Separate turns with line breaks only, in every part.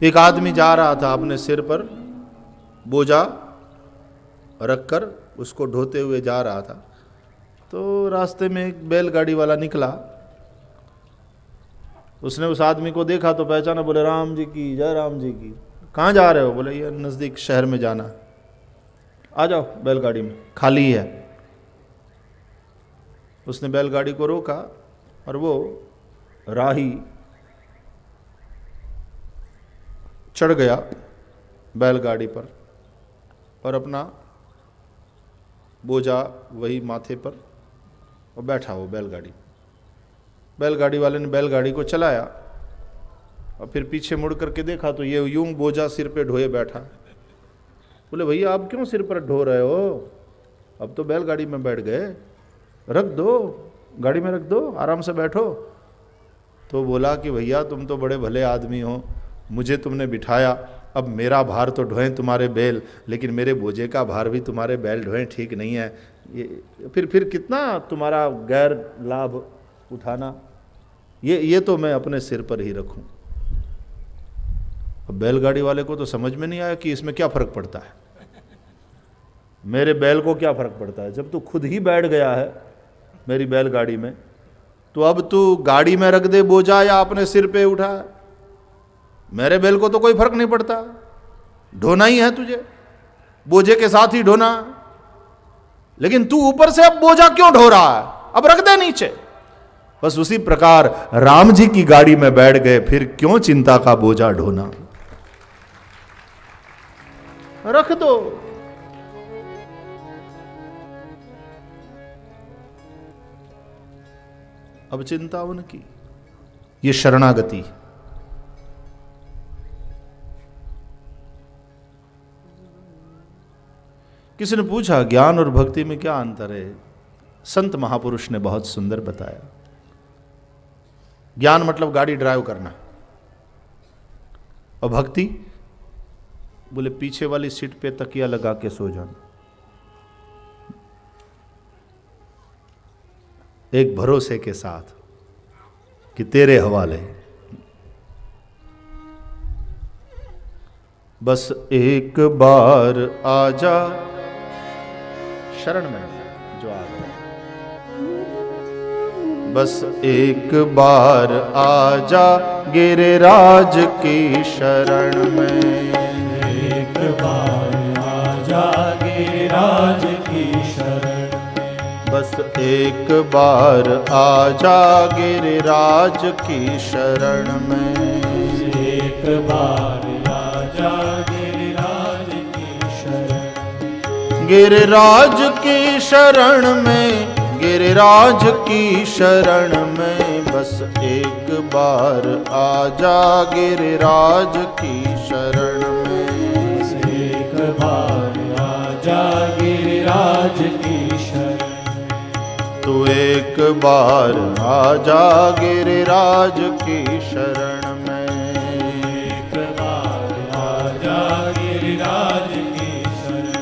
एक आदमी जा रहा था, अपने सिर पर बोझा रखकर उसको ढोते हुए जा रहा था। तो रास्ते में एक बैलगाड़ी वाला निकला, उसने उस आदमी को देखा तो पहचाना, बोले राम जी की जय, राम जी की। कहाँ जा रहे हो? बोले ये नज़दीक शहर में जाना। आ जाओ बैलगाड़ी में, खाली है। उसने बैलगाड़ी को रोका और वो राही चढ़ गया बैलगाड़ी पर और अपना बोझा वही माथे पर और बैठा वो बैलगाड़ी। बैलगाड़ी वाले ने बैलगाड़ी को चलाया और फिर पीछे मुड़ करके देखा तो ये यूं बोझा सिर पे ढोए बैठा। बोले भैया आप क्यों सिर पर ढो रहे हो? अब तो बैलगाड़ी में बैठ गए, रख दो, गाड़ी में रख दो, आराम से बैठो। तो बोला कि भैया तुम तो बड़े भले आदमी हो, मुझे तुमने बिठाया, अब मेरा भार तो ढोएं तुम्हारे बैल, लेकिन मेरे बोझे का भार भी तुम्हारे बैल ढोएं, ठीक नहीं है। ये फिर कितना तुम्हारा गैर लाभ उठाना, ये तो मैं अपने सिर पर ही रखूं। अब बैलगाड़ी वाले को तो समझ में नहीं आया कि इसमें क्या फर्क पड़ता है, मेरे बैल को क्या फर्क पड़ता है। जब तू खुद ही बैठ गया है मेरी बैलगाड़ी में, तो अब तू गाड़ी में रख दे बोझा या अपने सिर पे उठा, मेरे बैल को तो कोई फर्क नहीं पड़ता। ढोना ही है तुझे, बोझे के साथ ही ढोना, लेकिन तू ऊपर से अब बोझा क्यों ढो रहा है? अब रख दे नीचे। बस उसी प्रकार राम जी की गाड़ी में बैठ गए, फिर क्यों चिंता का बोझा ढोना, रख दो। अब चिंता उनकी, ये शरणागति। किसी ने पूछा ज्ञान और भक्ति में क्या अंतर है? संत महापुरुष ने बहुत सुंदर बताया। ज्ञान मतलब गाड़ी ड्राइव करना, और भक्ति बोले पीछे वाली सीट पे तकिया लगा के सो जाना, एक भरोसे के साथ कि तेरे हवाले। बस एक बार आजा, शरण में जो आ गया, बस एक बार आजा गिरिराज की शरण में,
एक बार आजा गिरिराज की शरण में,
बस एक बार आजा गिरिराज की शरण में,
एक बार आजा गिरिराज की शरण,
गिरिराज की शरण में, गिरिराज की शरण में, बस एक बार आजा गिरिराज की शरण में,
बस एक बार आजा गिरिराज की शरण,
तू एक बार आजा गिरिराज की शरण में,
एक बार आजा गिरिराज की शरण।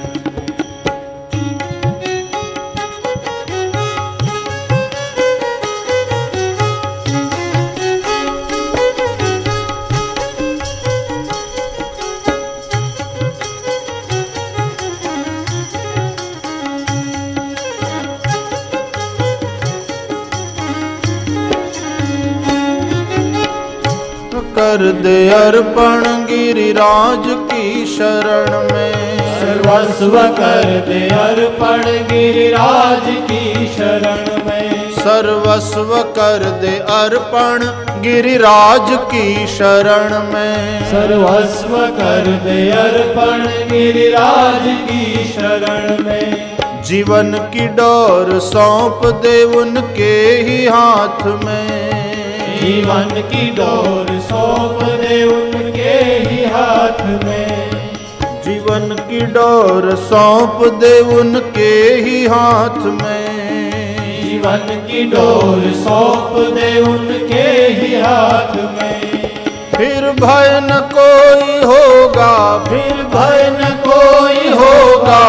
कर दे अर्पण गिरिराज की शरण में,
सर्वस्व कर दे अर्पण गिरिराज की शरण में,
सर्वस्व कर दे अर्पण गिरिराज की शरण में,
सर्वस्व कर दे अर्पण गिरिराज की शरण में,
जीवन की डोर सौंप दे उनके ही हाथ में,
जीवन की डोर सौंप दे उनके ही हाथ में,
जीवन की डोर सौंप दे उनके ही हाथ में,
जीवन की डोर सौंप दे उनके ही हाथ में,
फिर भय न कोई होगा,
फिर भय न कोई होगा,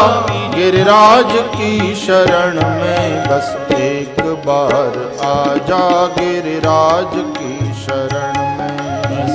गिरिराज की शरण में, बस एक बार आजा गिरिराज की शरण में,
बस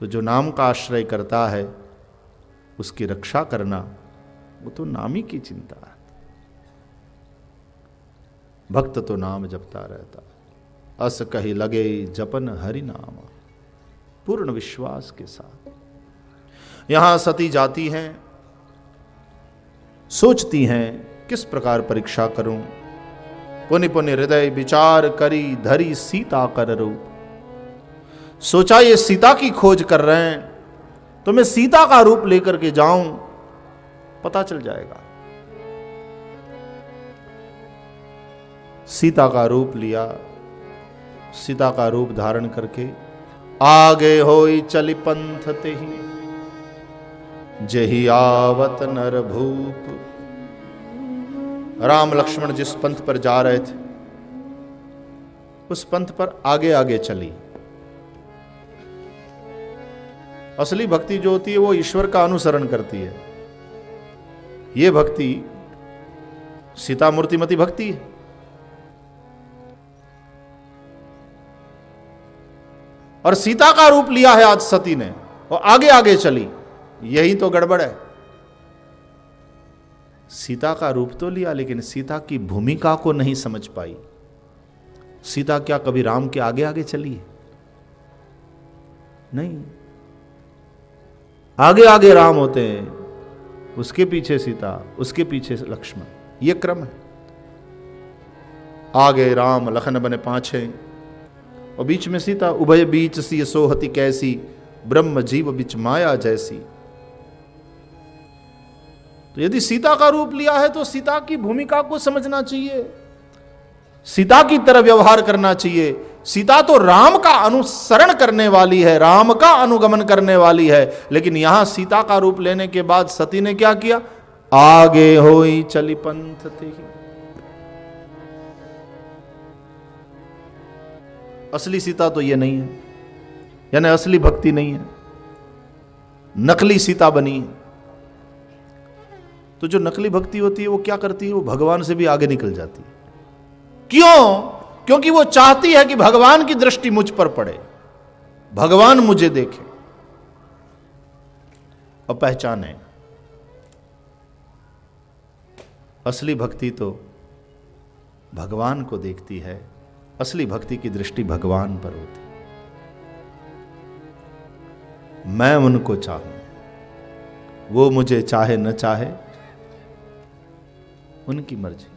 तो जो नाम का आश्रय करता है उसकी रक्षा करना वो तो नाम ही की चिंता है। भक्त तो नाम जपता रहता, अस कही लगे जपन हरि नाम, पूर्ण विश्वास के साथ। यहां सती जाती हैं, सोचती हैं किस प्रकार परीक्षा करूं। पुनि पुनि हृदय विचार करी धरी सीता कर रूप। सोचा ये सीता की खोज कर रहे हैं तो मैं सीता का रूप लेकर के जाऊं, पता चल जाएगा। सीता का रूप लिया, सीता का रूप धारण करके आगे होई चली पंथ तेहि, जेहि आवत नर भूप। राम लक्ष्मण जिस पंथ पर जा रहे थे उस पंथ पर आगे आगे चली। असली भक्ति जो होती है वो ईश्वर का अनुसरण करती है। ये भक्ति सीता मूर्तिमती भक्ति है। और सीता का रूप लिया है आज सती ने और आगे आगे चली, यही तो गड़बड़ है। सीता का रूप तो लिया लेकिन सीता की भूमिका को नहीं समझ पाई। सीता क्या कभी राम के आगे आगे चली है? नहीं, आगे आगे राम होते हैं, उसके पीछे सीता, उसके पीछे लक्ष्मण, ये क्रम है। आगे राम लखन बने पाछे और बीच में सीता। उभय बीच सी सोहती कैसी, ब्रह्म जीव बीच माया जैसी। तो यदि सीता का रूप लिया है तो सीता की भूमिका को समझना चाहिए, सीता की तरह व्यवहार करना चाहिए। सीता तो राम का अनुसरण करने वाली है, राम का अनुगमन करने वाली है। लेकिन यहां सीता का रूप लेने के बाद सती ने क्या किया? आगे होई चली पंथ तेहि। असली सीता तो ये नहीं है, यानी असली भक्ति नहीं है, नकली सीता बनी है। तो जो नकली भक्ति होती है वो क्या करती है? वो भगवान से भी आगे निकल जाती है। क्यों? क्योंकि वो चाहती है कि भगवान की दृष्टि मुझ पर पड़े, भगवान मुझे देखे और पहचाने। असली भक्ति तो भगवान को देखती है, असली भक्ति की दृष्टि भगवान पर होती है। मैं उनको चाहूं, वो मुझे चाहे न चाहे, उनकी मर्जी।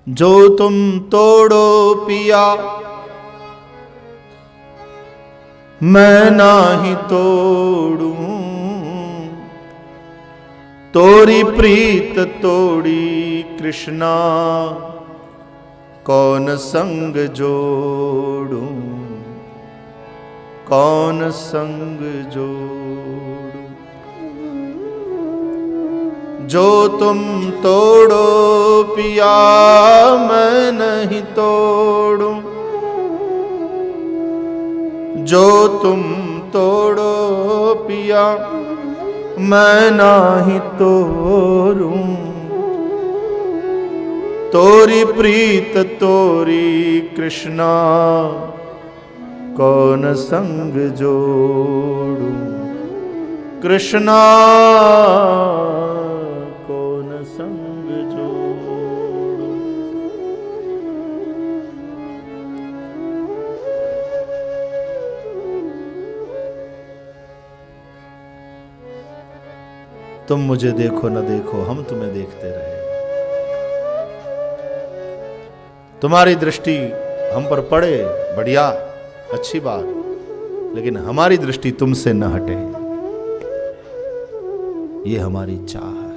जो तुम तोड़ो पिया मैं नाही तोड़ूं, तोरी प्रीत तोड़ी कृष्णा कौन संग जोड़ूं, कौन संग जोड़ूं। जो तुम तोड़ो पिया मैं नहीं तोड़ूं, जो तुम तोड़ो पिया मैं नहीं तोड़ूं, तोरी प्रीत तोरी कृष्णा कौन संग जोड़ूं, कृष्णा कौन संग जोड़ूं। तुम मुझे देखो न देखो, हम तुम्हें देखते रहे। तुम्हारी दृष्टि हम पर पड़े, बढ़िया, अच्छी बात, लेकिन हमारी दृष्टि तुमसे न हटे, ये हमारी चाह है।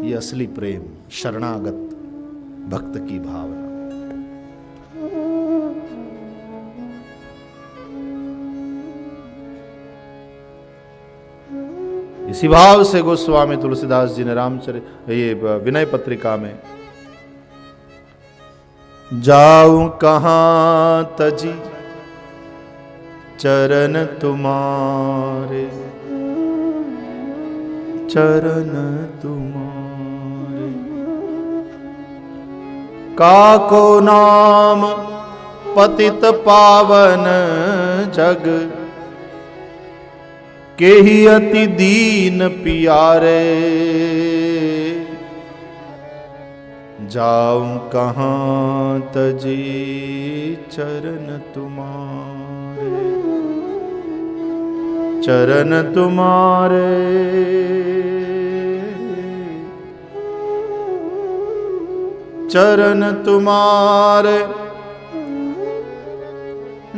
ये असली प्रेम, शरणागत भक्त की भावना। इसी भाव से गोस्वामी तुलसीदास जी ने रामचरित ये विनय पत्रिका में, जाऊं कहां तजी चरण तुम्हारे, चरण तुम्हारे, काको नाम पतित पावन जग, केहि अति दीन पियारे, जाऊं कहाँ तजी चरण तुम्हारे, चरण तुम्हारे, चरण तुम्हारे,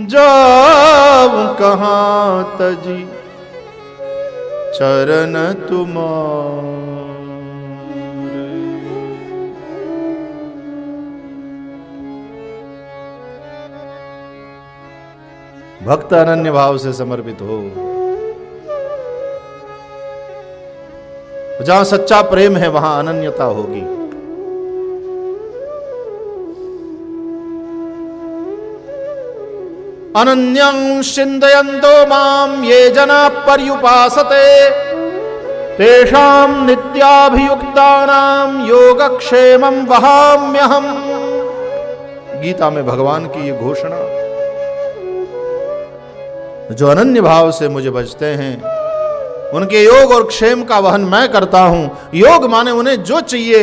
जाऊं कहाँ तजी चरण तुम्हारे। भक्त अनन्य भाव से समर्पित हो। जहां सच्चा प्रेम है वहां अनन्यता होगी। अनन्यं चिन्तयन्तो मां ये जना पर्युपासते, तेषां नित्याभियुक्तानां योगक्षेमं वहाम्यहम्। गीता में भगवान की ये घोषणा। जो अनन्य भाव से मुझे भजते हैं उनके योग और क्षेम का वहन मैं करता हूं। योग माने उन्हें जो चाहिए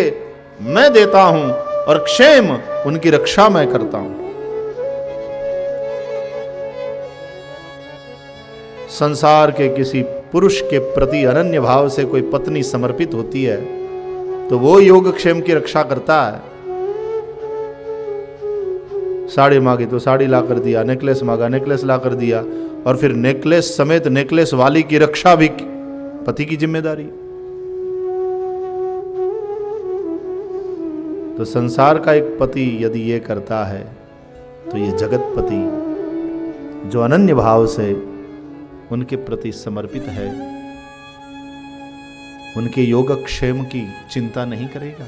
मैं देता हूं, और क्षेम उनकी रक्षा मैं करता हूं। संसार के किसी पुरुष के प्रति अनन्य भाव से कोई पत्नी समर्पित होती है तो वो योगक्षेम की रक्षा करता है। साड़ी मांगी तो साड़ी ला कर दिया, नेकलेस मांगा नेकलेस ला कर दिया, और फिर नेकलेस समेत नेकलेस वाली की रक्षा भी पति की जिम्मेदारी। तो संसार का एक पति यदि ये करता है तो ये जगत पति जो अनन्य भाव से उनके प्रति समर्पित है, उनके योगक्षेम की चिंता नहीं करेगा।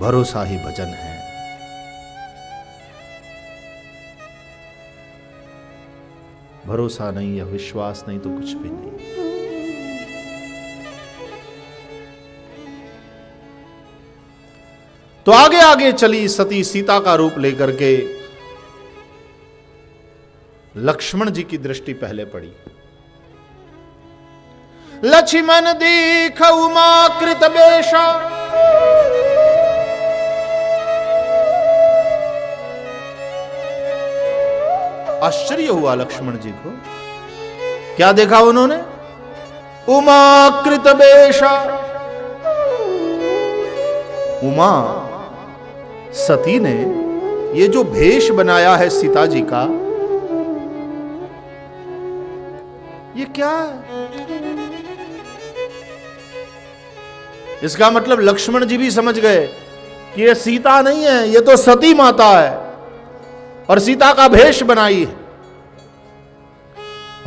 भरोसा ही भजन है। भरोसा नहीं या विश्वास नहीं तो कुछ भी नहीं। तो आगे आगे चली सती सीता का रूप लेकर के। लक्ष्मण जी की दृष्टि पहले पड़ी। लक्ष्मण दीख उमा कृत बेशा, आश्चर्य हुआ लक्ष्मण जी को। क्या देखा उन्होंने? उमा कृत बेशा। उमा सती ने ये जो भेष बनाया है सीता जी का, ये क्या है? इसका मतलब लक्ष्मण जी भी समझ गए कि ये सीता नहीं है, ये तो सती माता है और सीता का भेष बनाई है।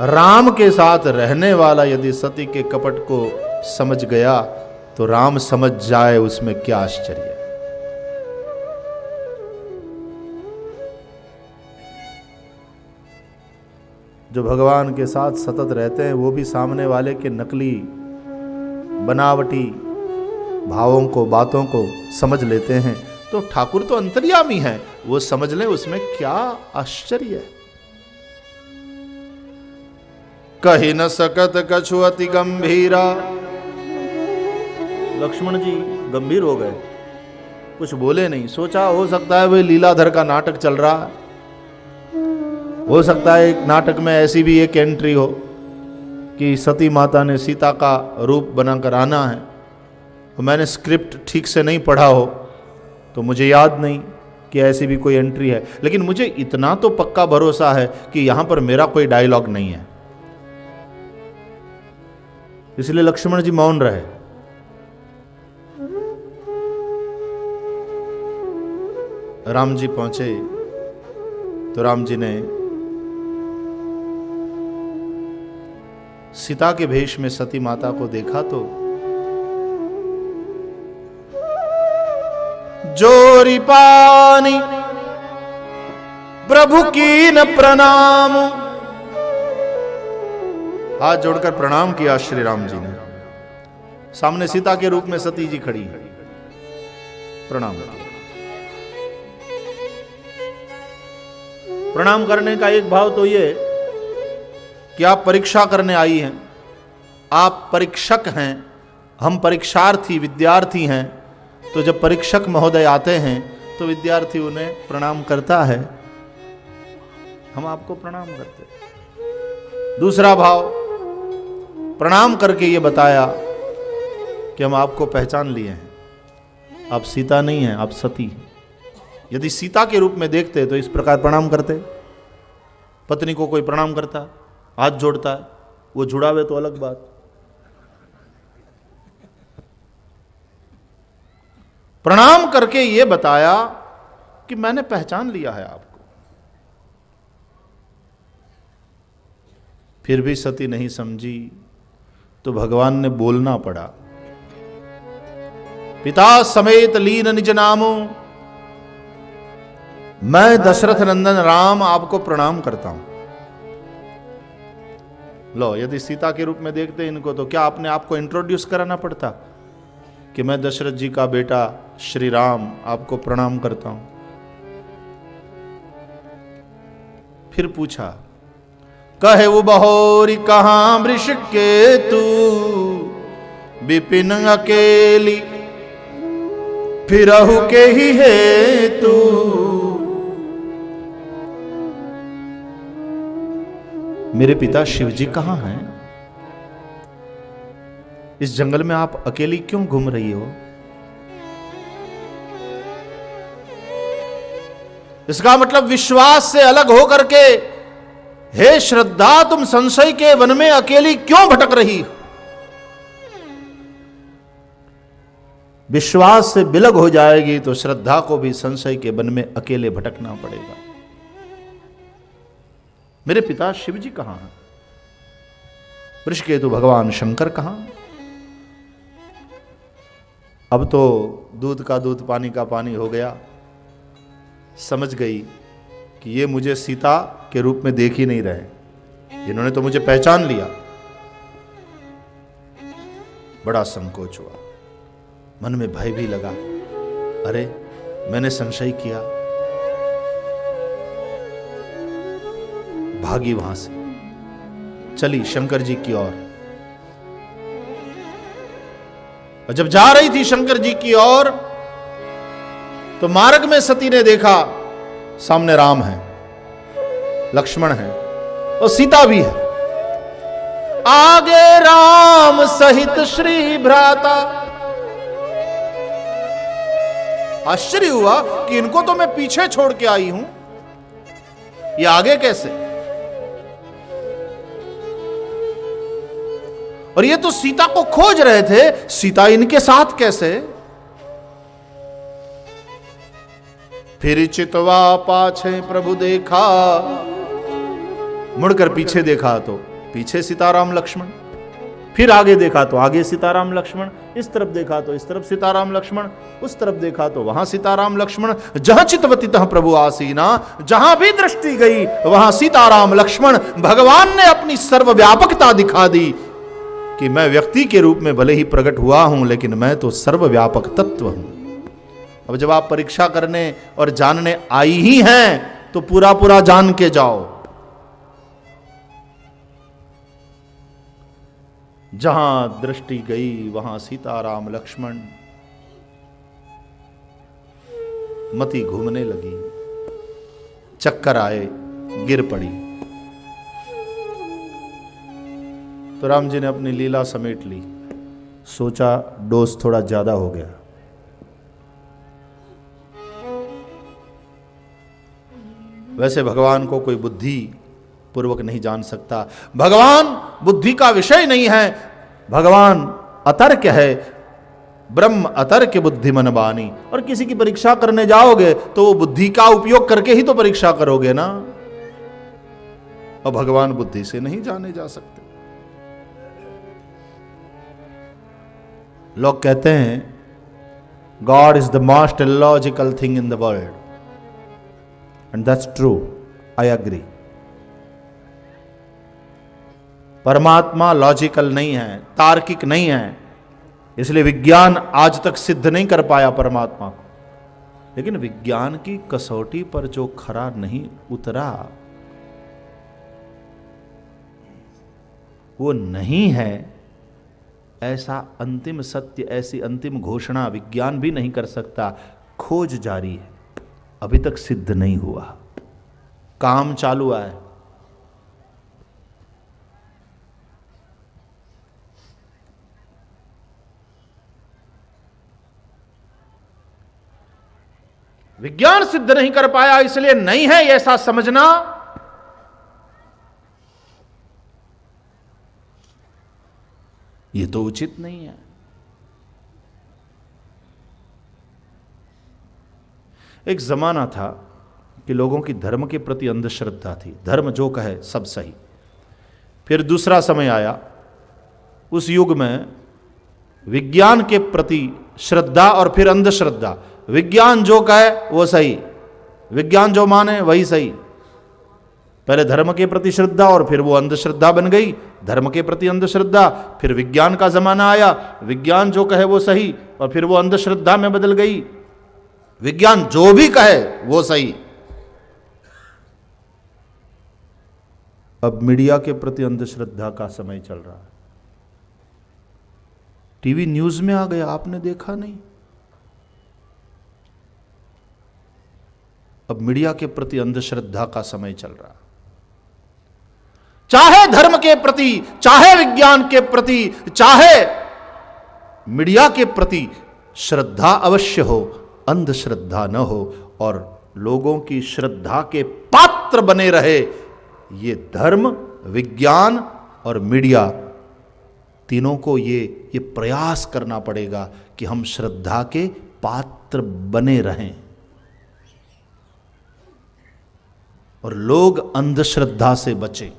राम के साथ रहने वाला यदि सती के कपट को समझ गया तो राम समझ जाए, उसमें क्या आश्चर्य है। जो भगवान के साथ सतत रहते हैं वो भी सामने वाले के नकली बनावटी भावों को, बातों को समझ लेते हैं। तो ठाकुर तो अंतर्यामी है, वो समझ लें, उसमें क्या आश्चर्य है। कही न सकत कछु अति गंभीरा। लक्ष्मण जी गंभीर हो गए, कुछ बोले नहीं। सोचा हो सकता है वही लीलाधर का नाटक चल रहा है, हो सकता है एक नाटक में ऐसी भी एक एंट्री हो कि सती माता ने सीता का रूप बनाकर आना है। तो मैंने स्क्रिप्ट ठीक से नहीं पढ़ा हो तो मुझे याद नहीं कि ऐसी भी कोई एंट्री है, लेकिन मुझे इतना तो पक्का भरोसा है कि यहां पर मेरा कोई डायलॉग नहीं है। इसलिए लक्ष्मण जी मौन रहे। राम जी पहुंचे तो राम जी ने सीता के भेष में सती माता को देखा तो जोरी पानी प्रभु कीन प्रणाम, हाथ जोड़कर प्रणाम किया श्री राम जी ने। सामने सीता के रूप में सती जी खड़ी है, प्रणाम किया। प्रणाम करने का एक भाव तो ये कि आप परीक्षा करने आई हैं, आप परीक्षक हैं, हम परीक्षार्थी विद्यार्थी हैं। तो जब परीक्षक महोदय आते हैं तो विद्यार्थी उन्हें प्रणाम करता है, हम आपको प्रणाम करते हैं। दूसरा भाव, प्रणाम करके ये बताया कि हम आपको पहचान लिए हैं, आप सीता नहीं हैं, आप सती हैं। यदि सीता के रूप में देखते तो इस प्रकार प्रणाम करते। पत्नी को कोई प्रणाम करता, हाथ जोड़ता है, वो जुड़ावे तो अलग बात। प्रणाम करके ये बताया कि मैंने पहचान लिया है आपको। फिर भी सती नहीं समझी तो भगवान ने बोलना पड़ा, पिता समेत लीन निज नामो, मैं दशरथ नंदन राम आपको प्रणाम करता हूं। लो, यदि सीता के रूप में देखते इनको तो क्या अपने आप को इंट्रोड्यूस कराना पड़ता कि मैं दशरथ जी का बेटा श्री राम आपको प्रणाम करता हूं। फिर पूछा, कहे वो बहोरी कहां वृष के तू, विपिन अकेली फिरहु के ही है तू। मेरे पिता शिवजी कहां हैं? इस जंगल में आप अकेली क्यों घूम रही हो? इसका मतलब विश्वास से अलग होकर के, हे श्रद्धा तुम संशय के वन में अकेली क्यों भटक रही हो? विश्वास से बिलग हो जाएगी तो श्रद्धा को भी संशय के वन में अकेले भटकना पड़ेगा। मेरे पिता शिव जी कहां हैं? वृषकेतु भगवान शंकर कहां? अब तो दूध का दूध पानी का पानी हो गया। समझ गई कि ये मुझे सीता के रूप में देख ही नहीं रहे, इन्होंने तो मुझे पहचान लिया। बड़ा संकोच हुआ, मन में भय भी लगा, अरे मैंने संशय किया। भागी वहां से, चली शंकर जी की ओर। और जब जा रही थी शंकर जी की ओर तो मार्ग में सती ने देखा सामने राम है, लक्ष्मण है और सीता भी है। आगे राम सहित श्री भ्राता। आश्चर्य हुआ कि इनको तो मैं पीछे छोड़ के आई हूं, ये आगे कैसे? और ये तो सीता को खोज रहे थे, सीता इनके साथ कैसे? फिर चितवा पाछे प्रभु देखा, मुड़कर पीछे देखा तो पीछे सीताराम लक्ष्मण, फिर आगे देखा तो आगे सीताराम लक्ष्मण, इस तरफ देखा तो इस तरफ सीताराम लक्ष्मण, उस तरफ देखा तो वहां सीताराम लक्ष्मण। जहां चितवती तह प्रभु आसीना, जहां भी दृष्टि गई वहां सीताराम लक्ष्मण। भगवान ने अपनी सर्वव्यापकता दिखा दी कि मैं व्यक्ति के रूप में भले ही प्रकट हुआ हूं, लेकिन मैं तो सर्वव्यापक तत्व हूं। अब जब आप परीक्षा करने और जानने आई ही हैं तो पूरा पूरा जान के जाओ। जहां दृष्टि गई वहां सीताराम लक्ष्मण। मति घूमने लगी, चक्कर आए, गिर पड़ी। तो राम जी ने अपनी लीला समेट ली, सोचा डोज थोड़ा ज्यादा हो गया। वैसे भगवान को कोई बुद्धि पूर्वक नहीं जान सकता, भगवान बुद्धि का विषय नहीं है, भगवान अतर्क है। ब्रह्म अतर्क बुद्धि मन बानी। और किसी की परीक्षा करने जाओगे तो वो बुद्धि का उपयोग करके ही तो परीक्षा करोगे ना, और भगवान बुद्धि से नहीं जाने जा सकते। लोग कहते हैं God is the most illogical thing in the world, and that's true, I agree. परमात्मा लॉजिकल नहीं है, तार्किक नहीं है, इसलिए विज्ञान आज तक सिद्ध नहीं कर पाया परमात्मा को। लेकिन विज्ञान की कसौटी पर जो खरा नहीं उतरा, वो नहीं है, ऐसा अंतिम सत्य, ऐसी अंतिम घोषणा विज्ञान भी नहीं कर सकता। खोज जारी है, अभी तक सिद्ध नहीं हुआ, काम चालू है। विज्ञान सिद्ध नहीं कर पाया, इसलिए नहीं है ऐसा समझना ये तो उचित नहीं है। एक जमाना था कि लोगों की धर्म के प्रति अंधश्रद्धा थी, धर्म जो कहे सब सही। फिर दूसरा समय आया, उस युग में विज्ञान के प्रति श्रद्धा और फिर अंधश्रद्धा। विज्ञान जो कहे वो सही, विज्ञान जो माने वही सही। पहले धर्म के प्रति श्रद्धा और फिर वो अंधश्रद्धा बन गई, धर्म के प्रति अंधश्रद्धा। फिर विज्ञान का जमाना आया, विज्ञान जो कहे वो सही और फिर वो अंधश्रद्धा में बदल गई। विज्ञान जो भी कहे वो सही। अब मीडिया के प्रति अंधश्रद्धा का समय चल रहा है। टीवी न्यूज में आ गया, आपने देखा नहीं? अब मीडिया के प्रति अंधश्रद्धा का समय चल रहा है। चाहे धर्म के प्रति, चाहे विज्ञान के प्रति, चाहे मीडिया के प्रति श्रद्धा अवश्य हो, अंधश्रद्धा न हो, और लोगों की श्रद्धा के पात्र बने रहे। ये धर्म, विज्ञान और मीडिया तीनों को ये प्रयास करना पड़ेगा कि हम श्रद्धा के पात्र बने रहें और लोग अंधश्रद्धा से बचें।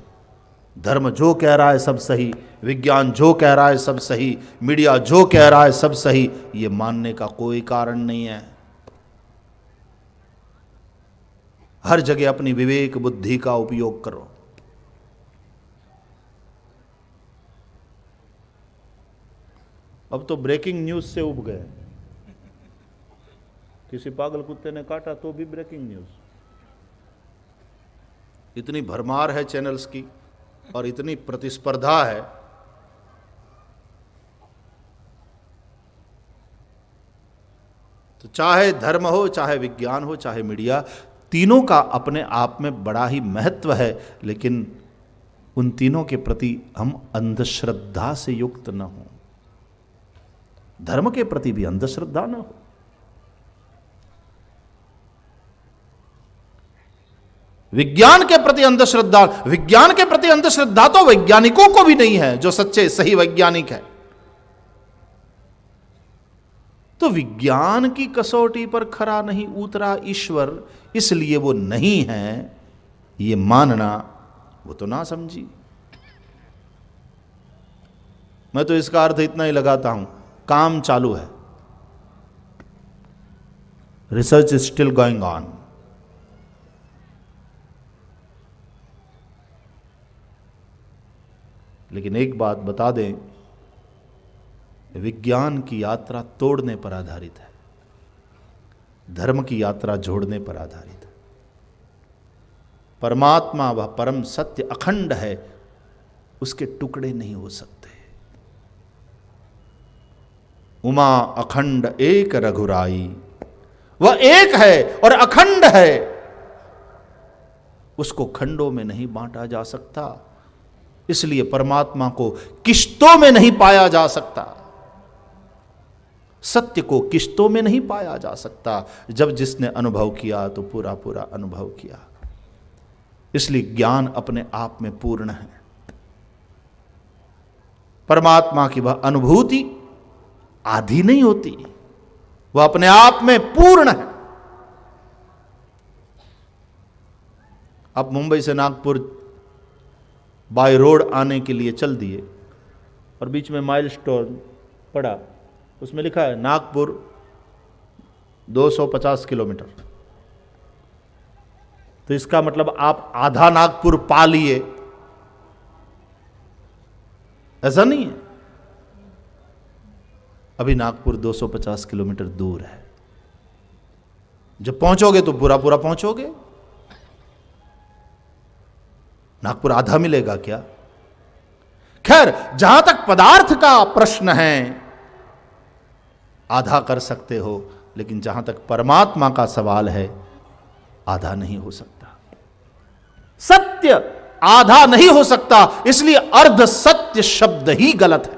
धर्म जो कह रहा है सब सही, विज्ञान जो कह रहा है सब सही, मीडिया जो कह रहा है सब सही, ये मानने का कोई कारण नहीं है। हर जगह अपनी विवेक बुद्धि का उपयोग करो। अब तो ब्रेकिंग न्यूज से उब गए, किसी पागल कुत्ते ने काटा तो भी ब्रेकिंग न्यूज। इतनी भरमार है चैनल्स की और इतनी प्रतिस्पर्धा है, तो चाहे धर्म हो, चाहे विज्ञान हो, चाहे मीडिया, तीनों का अपने आप में बड़ा ही महत्व है। लेकिन उन तीनों के प्रति हम अंधश्रद्धा से युक्त न हो, धर्म के प्रति भी अंधश्रद्धा न हो। विज्ञान के प्रति अंधश्रद्धा, विज्ञान के प्रति अंधश्रद्धा तो वैज्ञानिकों को भी नहीं है जो सच्चे सही वैज्ञानिक है। तो विज्ञान की कसौटी पर खरा नहीं उतरा ईश्वर, इसलिए वो नहीं है, ये मानना वो तो ना समझी। मैं तो इसका अर्थ इतना ही लगाता हूं, काम चालू है, research is still going on. लेकिन एक बात बता दें, विज्ञान की यात्रा तोड़ने पर आधारित है, धर्म की यात्रा जोड़ने पर आधारित है। परमात्मा वह परम सत्य अखंड है, उसके टुकड़े नहीं हो सकते। उमा अखंड एक रघुराई, वह एक है और अखंड है, उसको खंडों में नहीं बांटा जा सकता। इसलिए परमात्मा को किश्तों में नहीं पाया जा सकता, सत्य को किश्तों में नहीं पाया जा सकता। जब जिसने अनुभव किया तो पूरा पूरा अनुभव किया। इसलिए ज्ञान अपने आप में पूर्ण है। परमात्मा की वह अनुभूति आधी नहीं होती, वह अपने आप में पूर्ण है। आप मुंबई से नागपुर बाय रोड आने के लिए चल दिए और बीच में माइलस्टोन पड़ा, उसमें लिखा है नागपुर 250 किलोमीटर। तो इसका मतलब आप आधा नागपुर पा लिए, ऐसा नहीं है। अभी नागपुर 250 किलोमीटर दूर है, जब पहुंचोगे तो पूरा पूरा पहुंचोगे। नागपुर आधा मिलेगा क्या? खैर, जहां तक पदार्थ का प्रश्न है आधा कर सकते हो, लेकिन जहां तक परमात्मा का सवाल है आधा नहीं हो सकता। सत्य आधा नहीं हो सकता, इसलिए अर्ध सत्य शब्द ही गलत है।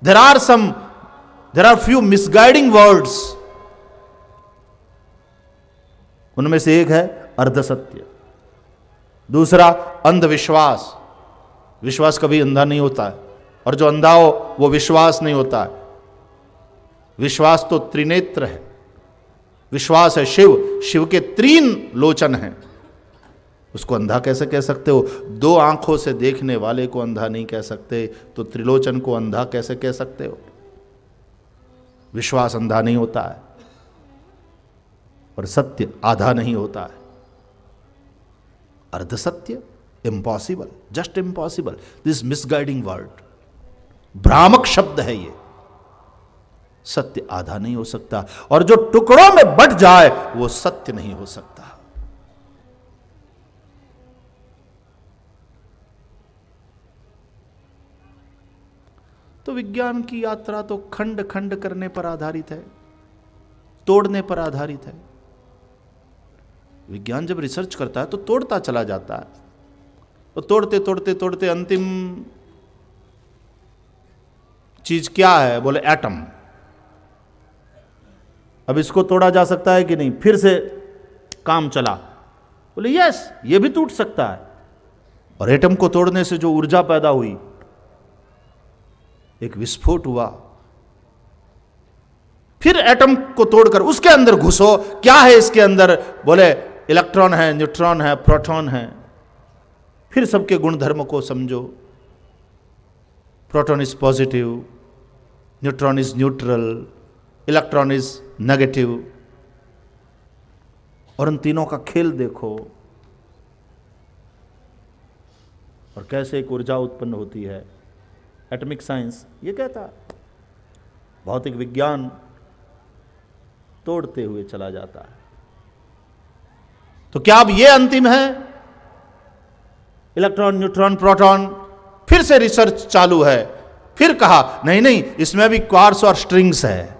There are few misguiding words, उनमें से एक है अर्ध सत्य। दूसरा अंधविश्वास। विश्वास कभी अंधा नहीं होता है, और जो अंधा हो वो विश्वास नहीं होता है। विश्वास तो त्रिनेत्र है। विश्वास है शिव, शिव के 3 लोचन हैं, उसको अंधा कैसे कह सकते हो? 2 आंखों से देखने वाले को अंधा नहीं कह सकते, तो त्रिलोचन को अंधा कैसे कह सकते हो? विश्वास अंधा नहीं होता है, और सत्य आधा नहीं होता है। अर्ध सत्य impossible, just impossible. This misguiding word, भ्रामक शब्द है ये। सत्य आधा नहीं हो सकता, और जो टुकड़ों में बट जाए वो सत्य नहीं हो सकता। तो विज्ञान की यात्रा तो खंड खंड करने पर आधारित है, तोड़ने पर आधारित है। विज्ञान जब रिसर्च करता है तो तोड़ता चला जाता है, तो तोड़ते तोड़ते तोड़ते अंतिम चीज क्या है? बोले एटम। अब इसको तोड़ा जा सकता है कि नहीं? फिर से काम चला, बोले यस, ये भी टूट सकता है। और एटम को तोड़ने से जो ऊर्जा पैदा हुई, एक विस्फोट हुआ। फिर एटम को तोड़कर उसके अंदर घुसो, क्या है इसके अंदर? बोले इलेक्ट्रॉन है, न्यूट्रॉन है, प्रोटॉन है। फिर सबके गुण धर्म को समझो। Proton is positive, neutron is neutral, electron is negative, और उन तीनों का खेल देखो, और कैसे एक ऊर्जा उत्पन्न होती है। एटॉमिक साइंस ये कहता है, भौतिक विज्ञान तोड़ते हुए चला जाता है। तो क्या अब ये अंतिम है? इलेक्ट्रॉन, न्यूट्रॉन, प्रोटॉन, फिर से रिसर्च चालू है। फिर कहा नहीं नहीं, इसमें भी क्वार्ट्स और स्ट्रिंग्स है।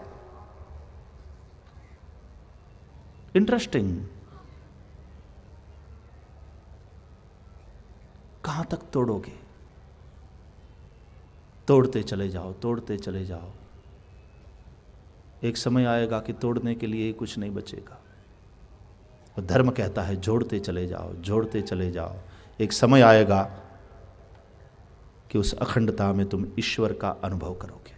इंटरेस्टिंग। कहां तक तोड़ोगे? तोड़ते चले जाओ, तोड़ते चले जाओ। एक समय आएगा कि तोड़ने के लिए कुछ नहीं बचेगा। और धर्म कहता है जोड़ते चले जाओ, जोड़ते चले जाओ। एक समय आएगा कि उस अखंडता में तुम ईश्वर का अनुभव करोगे।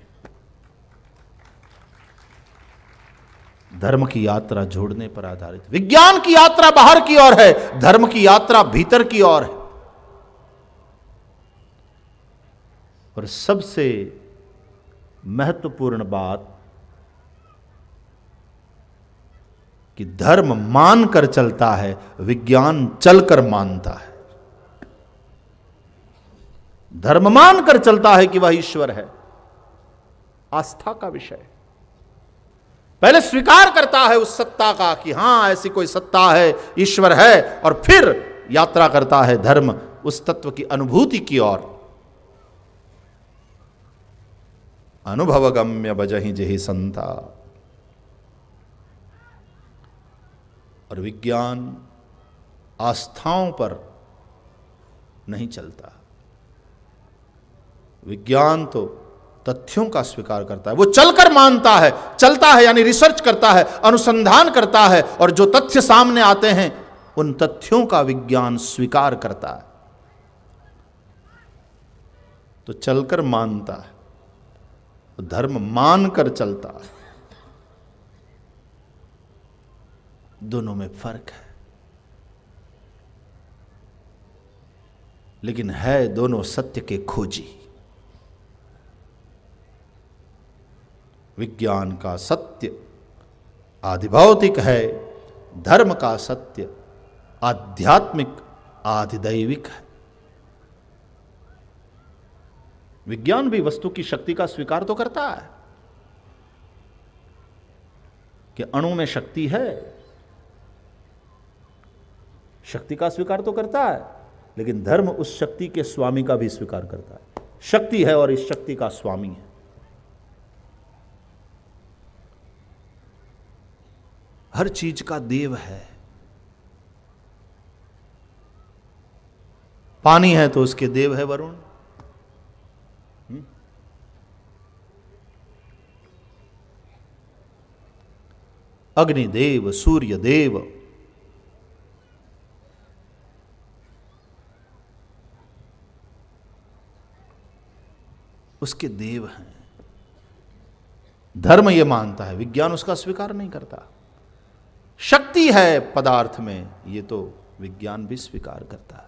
धर्म की यात्रा जोड़ने पर आधारित। विज्ञान की यात्रा बाहर की ओर है, धर्म की यात्रा भीतर की ओर है। और सबसे महत्वपूर्ण बात कि धर्म मानकर चलता है, विज्ञान चलकर मानता है। धर्म मानकर चलता है कि वह ईश्वर है, आस्था का विषय। पहले स्वीकार करता है उस सत्ता का कि हां ऐसी कोई सत्ता है, ईश्वर है, और फिर यात्रा करता है धर्म उस तत्व की अनुभूति की ओर। अनुभवगम्य बजहि जेहि संता। और विज्ञान आस्थाओं पर नहीं चलता। विज्ञान तो तथ्यों का स्वीकार करता है, वो चलकर मानता है। चलता है यानी रिसर्च करता है, अनुसंधान करता है, और जो तथ्य सामने आते हैं उन तथ्यों का विज्ञान स्वीकार करता है। तो चलकर मानता है, धर्म मानकर चलता है। दोनों में फर्क है, लेकिन है दोनों सत्य के खोजी। विज्ञान का सत्य आधिभौतिक है, धर्म का सत्य आध्यात्मिक आधिदैविक है। विज्ञान भी वस्तु की शक्ति का स्वीकार तो करता है कि अणु में शक्ति है, शक्ति का स्वीकार तो करता है, लेकिन धर्म उस शक्ति के स्वामी का भी स्वीकार करता है। शक्ति है और इस शक्ति का स्वामी है। हर चीज का देव है। पानी है तो उसके देव है वरुण, अग्निदेव, सूर्य देव, उसके देव हैं। धर्म यह मानता है, विज्ञान उसका स्वीकार नहीं करता। शक्ति है पदार्थ में, यह तो विज्ञान भी स्वीकार करता है।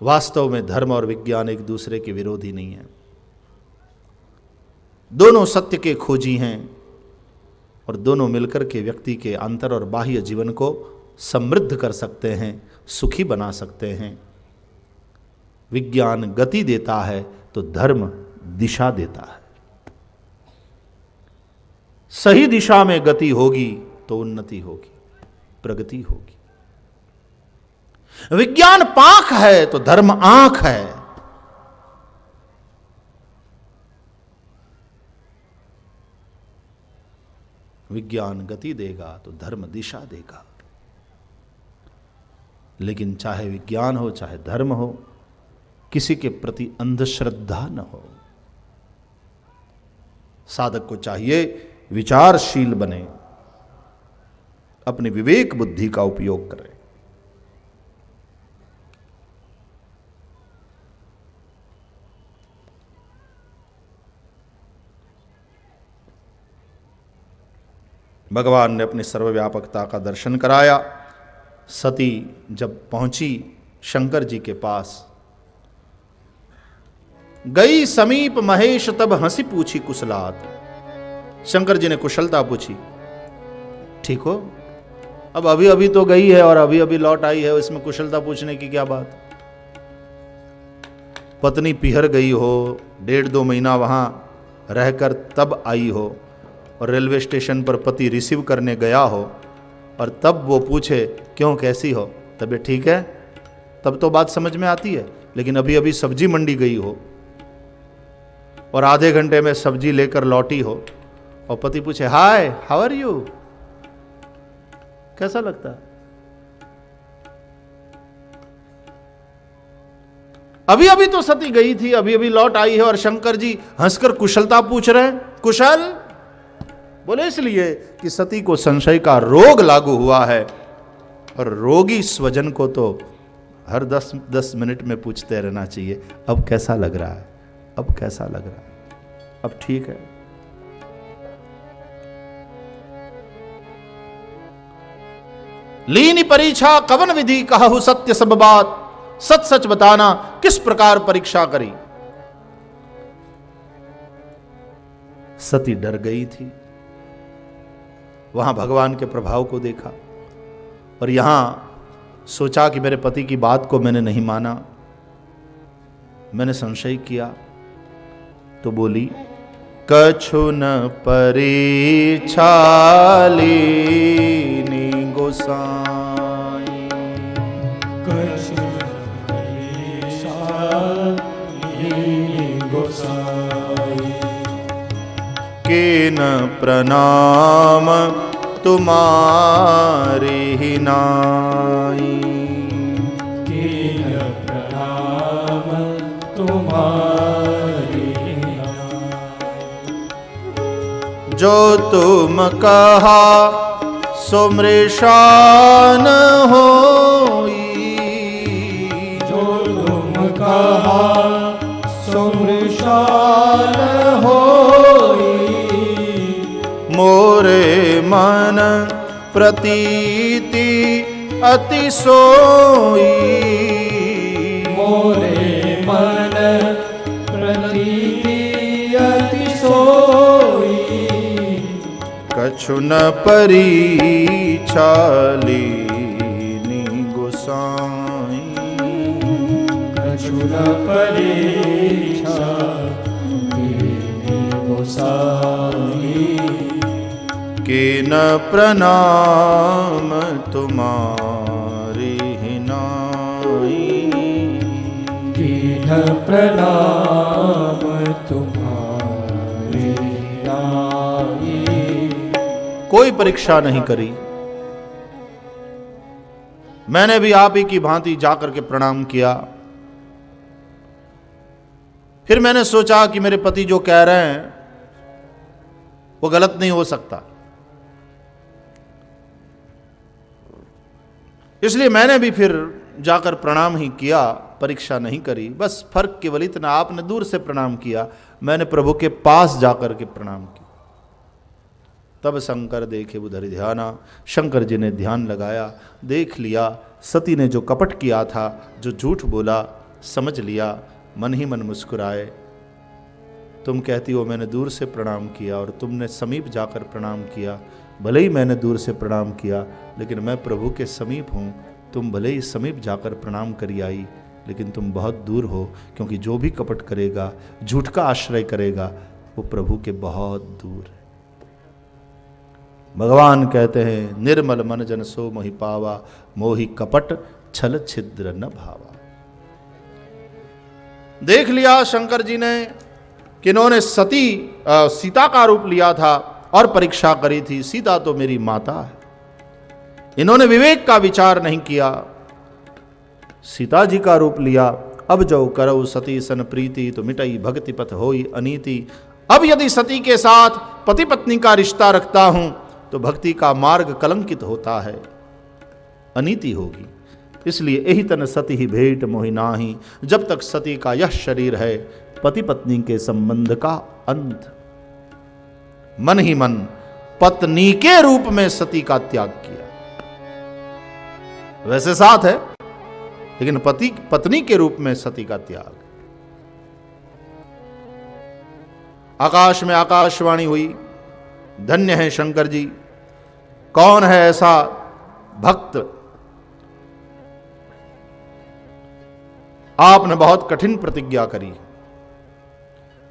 वास्तव में धर्म और विज्ञान एक दूसरे के विरोधी नहीं है, दोनों सत्य के खोजी हैं और दोनों मिलकर के व्यक्ति के अंतर और बाह्य जीवन को समृद्ध कर सकते हैं, सुखी बना सकते हैं। विज्ञान गति देता है तो धर्म दिशा देता है। सही दिशा में गति होगी तो उन्नति होगी, प्रगति होगी। विज्ञान पांख है तो धर्म आंख है। विज्ञान गति देगा तो धर्म दिशा देगा। लेकिन चाहे विज्ञान हो चाहे धर्म हो, किसी के प्रति अंधश्रद्धा न हो। साधक को चाहिए विचारशील बने, अपनी विवेक बुद्धि का उपयोग करे। भगवान ने अपनी सर्वव्यापकता का दर्शन कराया। सती जब पहुंची शंकर जी के पास, गई समीप महेश तब हंसी पूछी कुशलात। शंकर जी ने कुशलता पूछी, ठीक हो? अब अभी अभी तो गई है और अभी अभी लौट आई है, इसमें कुशलता पूछने की क्या बात? पत्नी पिहर गई हो, 1.5-2 महीना वहां रहकर तब आई हो, और रेलवे स्टेशन पर पति रिसीव करने गया हो, और तब वो पूछे क्यों, कैसी हो, तबीयत ठीक है, तब तो बात समझ में आती है। लेकिन अभी अभी सब्जी मंडी गई हो और आधे घंटे में सब्जी लेकर लौटी हो और पति पूछे हाय हाउ आर यू, कैसा लगता है? अभी अभी तो सती गई थी, अभी अभी लौट आई है और शंकर जी हंसकर कुशलता पूछ रहे हैं। कुशल बोले इसलिए कि सती को संशय का रोग लागू हुआ है, और रोगी स्वजन को तो हर 10 मिनट में पूछते रहना चाहिए, अब कैसा लग रहा है, अब कैसा लग रहा है, अब ठीक है। लीनी परीक्षा कवन विधि कहु सत्य सब बात, सच सच बताना किस प्रकार परीक्षा करी। सती डर गई थी, वहां भगवान के प्रभाव को देखा और यहां सोचा कि मेरे पति की बात को मैंने नहीं माना, मैंने संशय किया, तो बोली कछु न परीक्षा लीनी गोसाई,
कछु न परीक्षा लीनी गोसाई,
के न प्रणाम तुम्हारी ही नाई,
के न प्रणाम तुम्हारी नाई।
जो तुम कहा सो मृषान होई,
जो तुम कहा सो मृषान होई,
मोरे मन प्रतीति अति सोई,
मोरे मन प्रतीति अति सोई,
कछु न परीक्षा लीनी गोसाई।
सुन परीक्षा कीनी गोसाई।
कीन प्रणाम तुम्हारी ही नाई।
कीन प्रणाम तुम्हारी नाई।
कोई परीक्षा नहीं करी, मैंने भी आप ही की भांति जाकर के प्रणाम किया। फिर मैंने सोचा कि मेरे पति जो कह रहे हैं वो गलत नहीं हो सकता, इसलिए मैंने भी फिर जाकर प्रणाम ही किया, परीक्षा नहीं करी। बस फर्क केवल इतना, आपने दूर से प्रणाम किया, मैंने प्रभु के पास जाकर के प्रणाम किया। तब शंकर देखे उधर ध्याना, शंकर जी ने ध्यान लगाया, देख लिया सती ने जो कपट किया था, जो झूठ बोला, समझ लिया, मन ही मन मुस्कुराए। तुम कहती हो मैंने दूर से प्रणाम किया और तुमने समीप जाकर प्रणाम किया। भले ही मैंने दूर से प्रणाम किया, लेकिन मैं प्रभु के समीप हूँ। तुम भले ही समीप जाकर प्रणाम करी आई, लेकिन तुम बहुत दूर हो, क्योंकि जो भी कपट करेगा, झूठ का आश्रय करेगा, वो प्रभु के बहुत दूर है। भगवान कहते हैं निर्मल मन जन सो मोहि पावा, मोहि कपट छल छिद्र न भावा। देख लिया शंकर जी ने कि इन्होंने सीता का रूप लिया था और परीक्षा करी थी। सीता तो मेरी माता है, इन्होंने विवेक का विचार नहीं किया, सीता जी का रूप लिया। अब जो करऊ सती सन प्रीति, तो मिटई भक्ति पथ होई अनीति। अब यदि सती के साथ पति पत्नी का रिश्ता रखता हूं तो भक्ति का मार्ग कलंकित होता है, अनीति होगी। इसलिए यही तन सती ही भेंट मोहि नाहि। जब तक सती का यह शरीर है, पति पत्नी के संबंध का अंत। मन ही मन पत्नी के रूप में सती का त्याग किया। वैसे साथ है, लेकिन पति पत्नी के रूप में सती का त्याग। आकाश में आकाशवाणी हुई, धन्य है शंकर जी, कौन है ऐसा भक्त। आपने बहुत कठिन प्रतिज्ञा करी।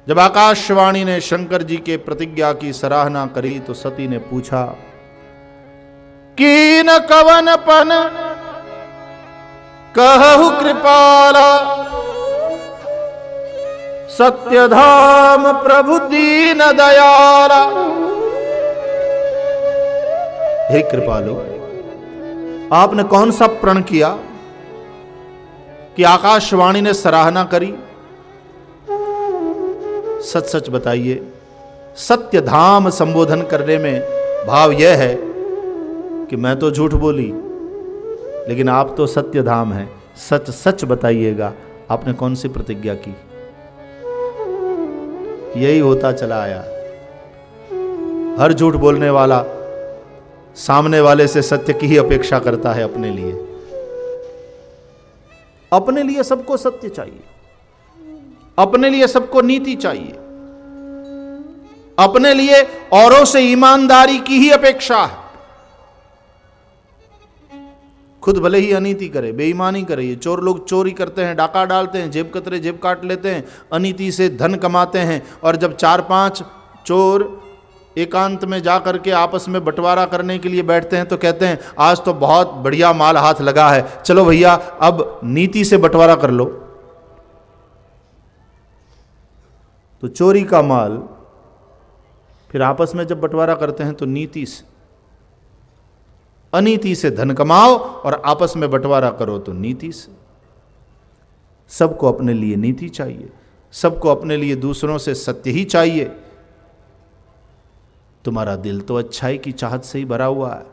जब आकाशवाणी ने शंकर जी के प्रतिज्ञा की सराहना करी तो सती ने पूछा, कीन कवन पन कहु कृपाला, सत्यधाम प्रभु दीन दयाला। हे कृपालु, आपने कौन सा प्रण किया कि आकाशवाणी ने सराहना करी? सच सच बताइए। सत्य धाम संबोधन करने में भाव यह है कि मैं तो झूठ बोली, लेकिन आप तो सत्य धाम हैं। सच सच बताइएगा, आपने कौन सी प्रतिज्ञा की? यही होता चला आया। हर झूठ बोलने वाला सामने वाले से सत्य की ही अपेक्षा करता है अपने लिए। अपने लिए सबको सत्य चाहिए, अपने लिए सबको नीति चाहिए, अपने लिए औरों से ईमानदारी की ही अपेक्षा है। खुद भले ही अनीति करे, बेईमानी करे। ये चोर लोग चोरी करते हैं, डाका डालते हैं, जेब कतरे जेब काट लेते हैं, अनीति से धन कमाते हैं। और जब 4-5 चोर एकांत में जाकर के आपस में बंटवारा करने के लिए बैठते हैं तो कहते हैं आज तो बहुत बढ़िया माल हाथ लगा है, चलो भैया अब नीति से बंटवारा कर लो। तो चोरी का माल फिर आपस में जब बंटवारा करते हैं तो नीति से, अनीति से धन कमाओ और आपस में बंटवारा करो तो नीति से। सबको अपने लिए नीति चाहिए, सबको अपने लिए दूसरों से सत्य ही चाहिए। तुम्हारा दिल तो अच्छाई की चाहत से ही भरा हुआ है।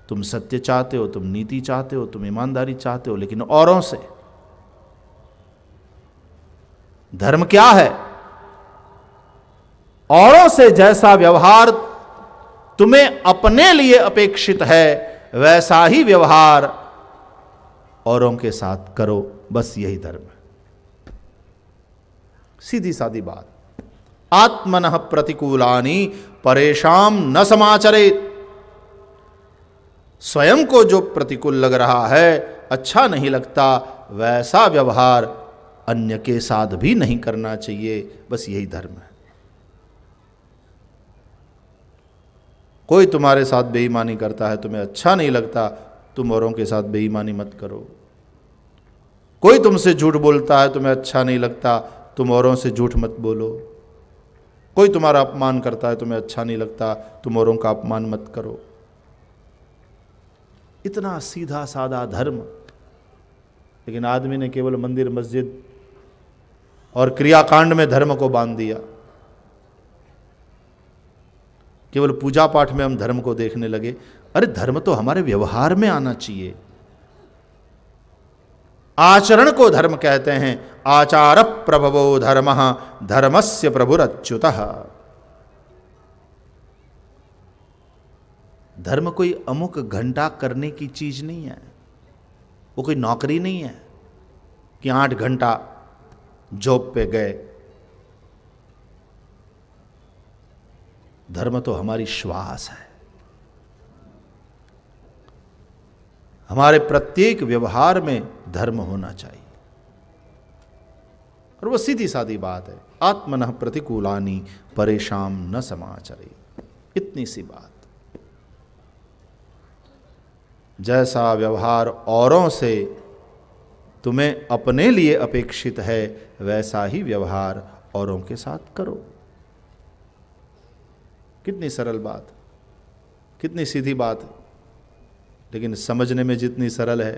तुम सत्य चाहते हो, तुम नीति चाहते हो, तुम ईमानदारी चाहते हो, लेकिन औरों से। धर्म क्या है? औरों से जैसा व्यवहार तुम्हें अपने लिए अपेक्षित है, वैसा ही व्यवहार औरों के साथ करो। बस यही धर्म है। सीधी सादी बात। आत्मनः प्रतिकूलानि परेशान न समाचरेत। स्वयं को जो प्रतिकूल लग रहा है, अच्छा नहीं लगता, वैसा व्यवहार अन्य के साथ भी नहीं करना चाहिए। बस यही धर्म है। कोई तुम्हारे साथ बेईमानी करता है, तुम्हें अच्छा नहीं लगता, तुम औरों के साथ बेईमानी मत करो। कोई तुमसे झूठ बोलता है, तुम्हें अच्छा नहीं लगता, तुम औरों से झूठ मत बोलो। कोई तुम्हारा अपमान करता है, तुम्हें अच्छा नहीं लगता, तुम औरों का अपमान मत करो। इतना सीधा साधा धर्म, लेकिन आदमी ने केवल मंदिर मस्जिद और क्रियाकांड में धर्म को बांध दिया। केवल पूजा पाठ में हम धर्म को देखने लगे। अरे धर्म तो हमारे व्यवहार में आना चाहिए। आचरण को धर्म कहते हैं। आचार प्रभवो धर्मः धर्मस्य प्रभुरच्युतः। धर्म कोई अमुक घंटा करने की चीज नहीं है, वो कोई नौकरी नहीं है कि 8 घंटा जॉब पे गए। धर्म तो हमारी श्वास है। हमारे प्रत्येक व्यवहार में धर्म होना चाहिए। और वो सीधी सादी बात है, आत्मनः प्रतिकूलानि परेशान न समाचरे। इतनी सी बात। जैसा व्यवहार औरों से तुम्हें अपने लिए अपेक्षित है, वैसा ही व्यवहार औरों के साथ करो। कितनी सरल बात, कितनी सीधी बात है, लेकिन समझने में जितनी सरल है,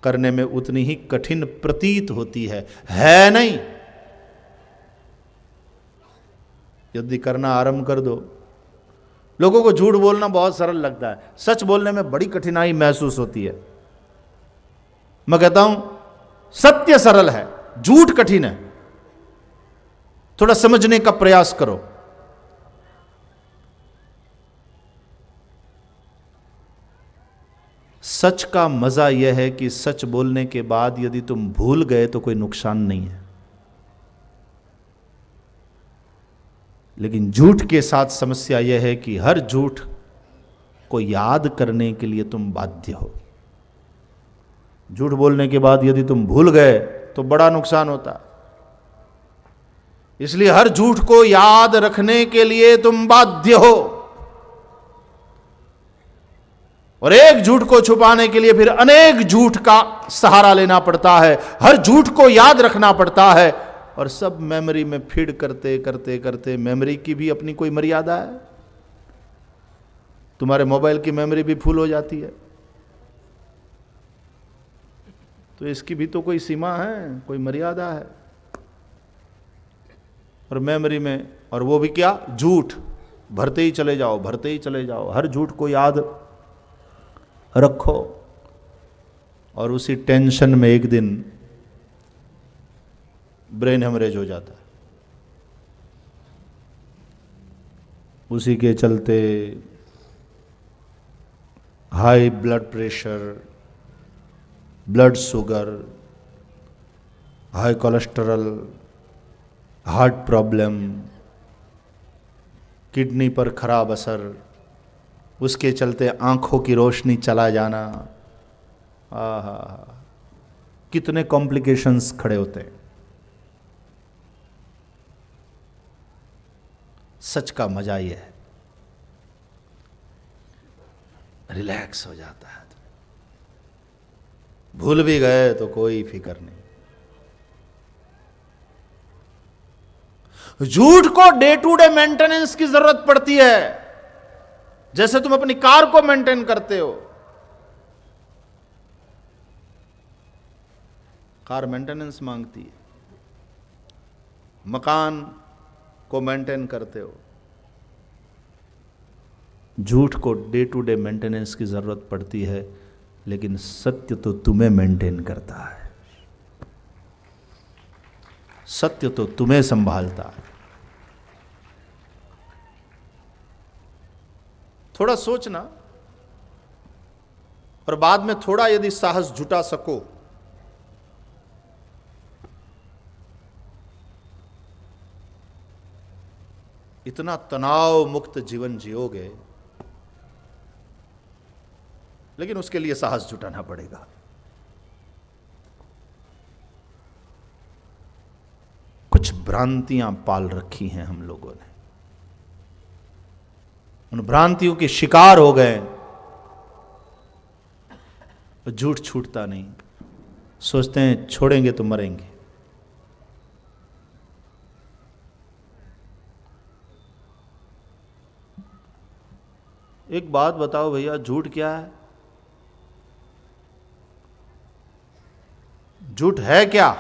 करने में उतनी ही कठिन प्रतीत होती है नहीं? यदि करना आरंभ कर दो। लोगों को झूठ बोलना बहुत सरल लगता है, सच बोलने में बड़ी कठिनाई महसूस होती है। मैं कहता हूं सत्य सरल है, झूठ कठिन है। थोड़ा समझने का प्रयास करो। सच का मजा यह है कि सच बोलने के बाद यदि तुम भूल गए तो कोई नुकसान नहीं है, लेकिन झूठ के साथ समस्या यह है कि हर झूठ को याद करने के लिए तुम बाध्य हो। झूठ बोलने के बाद यदि तुम भूल गए तो बड़ा नुकसान होता। इसलिए हर झूठ को याद रखने के लिए तुम बाध्य हो, और एक झूठ को छुपाने के लिए फिर अनेक झूठ का सहारा लेना पड़ता है। हर झूठ को याद रखना पड़ता है, और सब मेमोरी में फीड करते करते करते मेमोरी की भी अपनी कोई मर्यादा है। तुम्हारे मोबाइल की मेमोरी भी फुल हो जाती है, तो इसकी भी तो कोई सीमा है, कोई मर्यादा है। और मेमोरी में, और वो भी क्या, झूठ भरते ही चले जाओ, भरते ही चले जाओ। हर झूठ को याद रखो, और उसी टेंशन में एक दिन ब्रेन हेमरेज हो जाता है। उसी के चलते high blood pressure, blood sugar, high cholesterol, heart problem, kidney पर खराब असर, उसके चलते आंखों की रोशनी चला जाना। आहा, कितने कॉम्प्लिकेशंस खड़े होते हैं। सच का मजा यह है, रिलैक्स हो जाता है। भूल भी गए तो कोई फिक्र नहीं। झूठ को डे टू डे मेंटेनेंस की जरूरत पड़ती है, जैसे तुम अपनी कार को मेंटेन करते हो। कार मेंटेनेंस मांगती है, मकान को मेंटेन करते हो। झूठ को डे टू डे मेंटेनेंस की जरूरत पड़ती है, लेकिन सत्य तो तुम्हें मेंटेन करता है। सत्य तो तुम्हें संभालता है। थोड़ा सोचना, और बाद में थोड़ा यदि साहस जुटा सको, इतना तनाव मुक्त जीवन जियोगे, लेकिन उसके लिए साहस जुटाना पड़ेगा। कुछ भ्रांतियां पाल रखी हैं हम लोगों ने, उन भ्रांतियों के शिकार हो गए। झूठ छूटता नहीं, सोचते हैं छोड़ेंगे तो मरेंगे। एक बात बताओ भैया, झूठ क्या है? झूठ है क्या?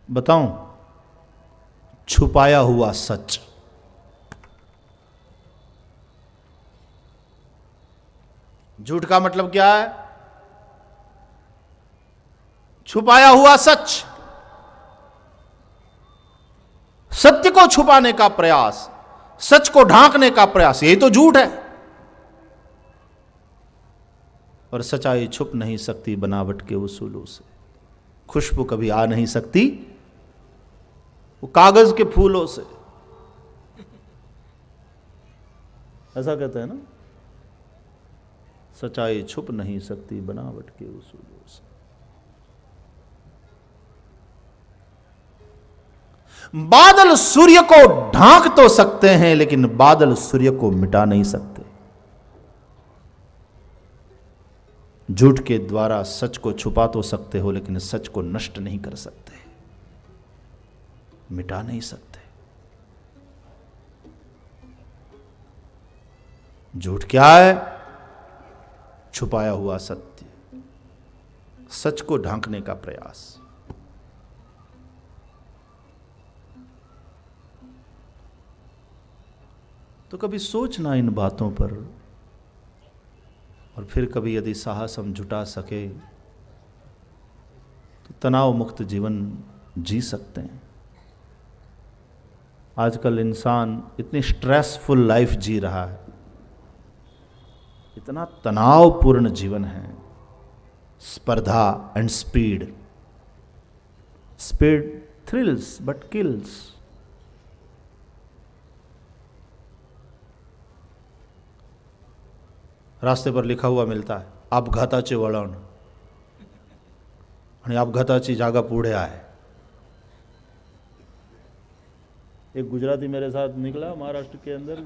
बताऊं? छुपाया हुआ सच। झूठ का मतलब क्या है? छुपाया हुआ सच। सत्य को छुपाने का प्रयास, सच को ढांकने का प्रयास, यही तो झूठ है। और सच्चाई छुप नहीं सकती बनावट के उसूलों से, खुशबू कभी आ नहीं सकती वो कागज के फूलों से। ऐसा कहते हैं ना, सच्चाई छुप नहीं सकती बनावट के उसूलों से। बादल सूर्य को ढांक तो सकते हैं, लेकिन बादल सूर्य को मिटा नहीं सकते। झूठ के द्वारा सच को छुपा तो सकते हो, लेकिन सच को नष्ट नहीं कर सकते, मिटा नहीं सकते। झूठ क्या है? छुपाया हुआ सत्य, सच को ढांकने का प्रयास। तो कभी सोचना इन बातों पर, और फिर कभी यदि साहस हम जुटा सके तो तनाव मुक्त जीवन जी सकते हैं। आजकल इंसान इतनी स्ट्रेसफुल लाइफ जी रहा है, इतना तनावपूर्ण जीवन है। स्पर्धा and speed, speed thrills but kills. रास्ते पर लिखा हुआ मिलता है, अपघाताचे वळण, आणि अपघाताची जागा पुढे आहे। एक गुजराती मेरे साथ निकला महाराष्ट्र के अंदर,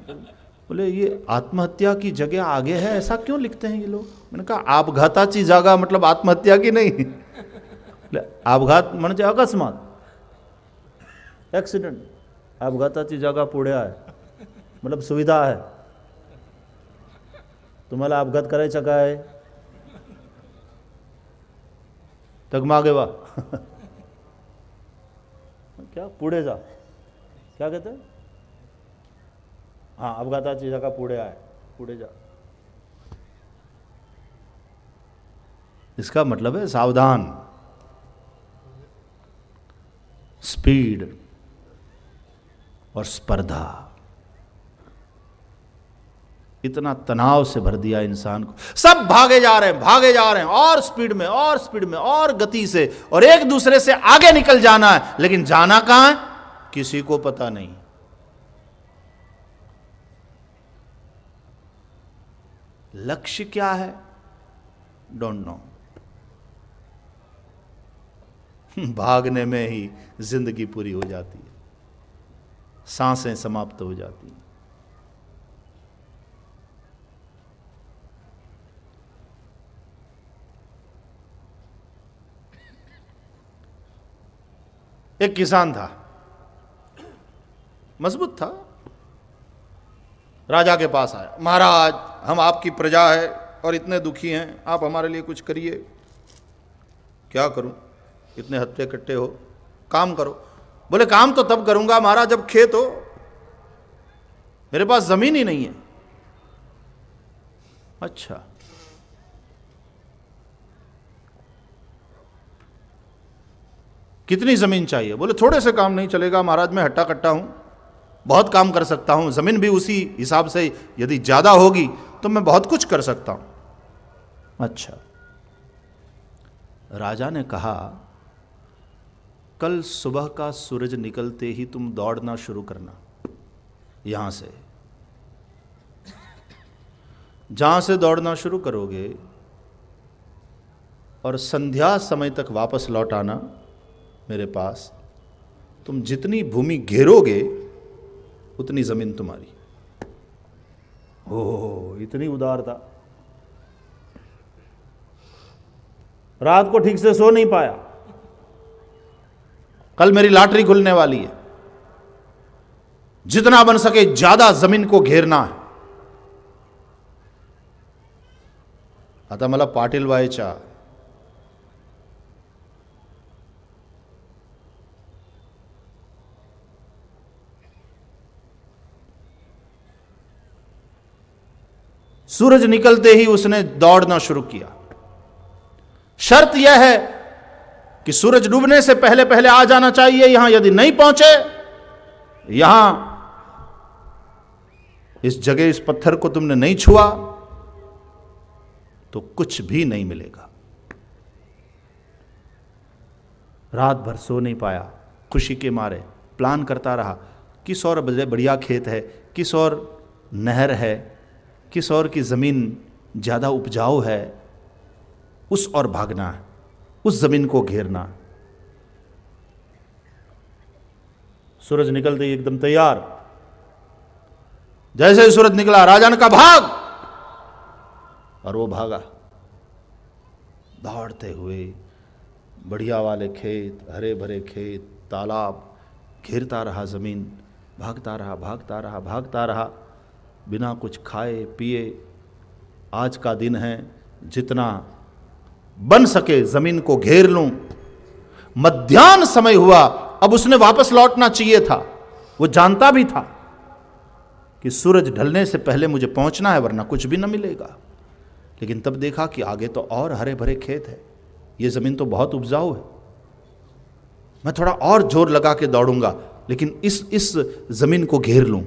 बोले ये आत्महत्या की जगह आगे है, ऐसा क्यों लिखते हैं ये लोग? मैंने कहा अपघाताची जागा मतलब आत्महत्या की नहीं। अपघात म्हणजे अकस्मात, ॲक्सिडेंट। अपघाताची जागा पुढे आहे मतलब सुविधा आहे। तुम्हाला अपघात करायचा काय? तग मागे वा। क्या पुढे जा, क्या कहते हैं? हाँ, अपघाताची जागा पुढे आहे, पुढे जा। इसका मतलब है सावधान। स्पीड और स्पर्धा इतना तनाव से भर दिया इंसान को। सब भागे जा रहे हैं, भागे जा रहे हैं, और स्पीड में और स्पीड में और गति से, और एक दूसरे से आगे निकल जाना है, लेकिन जाना कहां है किसी को पता नहीं। लक्ष्य क्या है? Don't know. भागने में ही जिंदगी पूरी हो जाती है, सांसें समाप्त हो जाती हैं। एक किसान था, मजबूत था। राजा के पास आया, महाराज हम आपकी प्रजा है और इतने दुखी हैं, आप हमारे लिए कुछ करिए। क्या करूं, इतने हत्थे कट्टे हो, काम करो। बोले काम तो तब करूंगा महाराज जब खेत हो, मेरे पास जमीन ही नहीं है। अच्छा, कितनी जमीन चाहिए? बोले थोड़े से काम नहीं चलेगा महाराज, मैं हट्टा कट्टा हूं, बहुत काम कर सकता हूं, जमीन भी उसी हिसाब से यदि ज्यादा होगी तो मैं बहुत कुछ कर सकता हूं। अच्छा, राजा ने कहा कल सुबह का सूरज निकलते ही तुम दौड़ना शुरू करना, यहां से। जहां से दौड़ना शुरू करोगे और संध्या समय तक वापस लौट आना मेरे पास। तुम जितनी भूमि घेरोगे उतनी जमीन तुम्हारी। ओह, इतनी उदारता। रात को ठीक से सो नहीं पाया, कल मेरी लॉटरी खुलने वाली है, जितना बन सके ज्यादा जमीन को घेरना है। आता मला पाटील व्हायच्या। सूरज निकलते ही उसने दौड़ना शुरू किया। शर्त यह है कि सूरज डूबने से पहले पहले आ जाना चाहिए यहां। यदि नहीं पहुंचे यहां, इस जगह, इस पत्थर को तुमने नहीं छुआ तो कुछ भी नहीं मिलेगा। रात भर सो नहीं पाया, खुशी के मारे प्लान करता रहा। किस और बढ़िया खेत है, किस और नहर है, किस और की जमीन ज्यादा उपजाऊ है, उस और भागना है, उस जमीन को घेरना। सूरज निकलते ही एकदम तैयार। जैसे ही सूरज निकला राजा ने कहा भाग, और वो भागा दौड़ते हुए। बढ़िया वाले खेत, हरे भरे खेत, तालाब, घेरता रहा जमीन, भागता रहा भागता रहा भागता रहा, बिना कुछ खाए पिए। आज का दिन है, जितना बन सके जमीन को घेर लूं। मध्याह्न समय हुआ, अब उसने वापस लौटना चाहिए था। वो जानता भी था कि सूरज ढलने से पहले मुझे पहुंचना है, वरना कुछ भी न मिलेगा। लेकिन तब देखा कि आगे तो और हरे भरे खेत है, ये जमीन तो बहुत उपजाऊ है। मैं थोड़ा और जोर लगा के दौड़ूंगा, लेकिन इस जमीन को घेर लूं।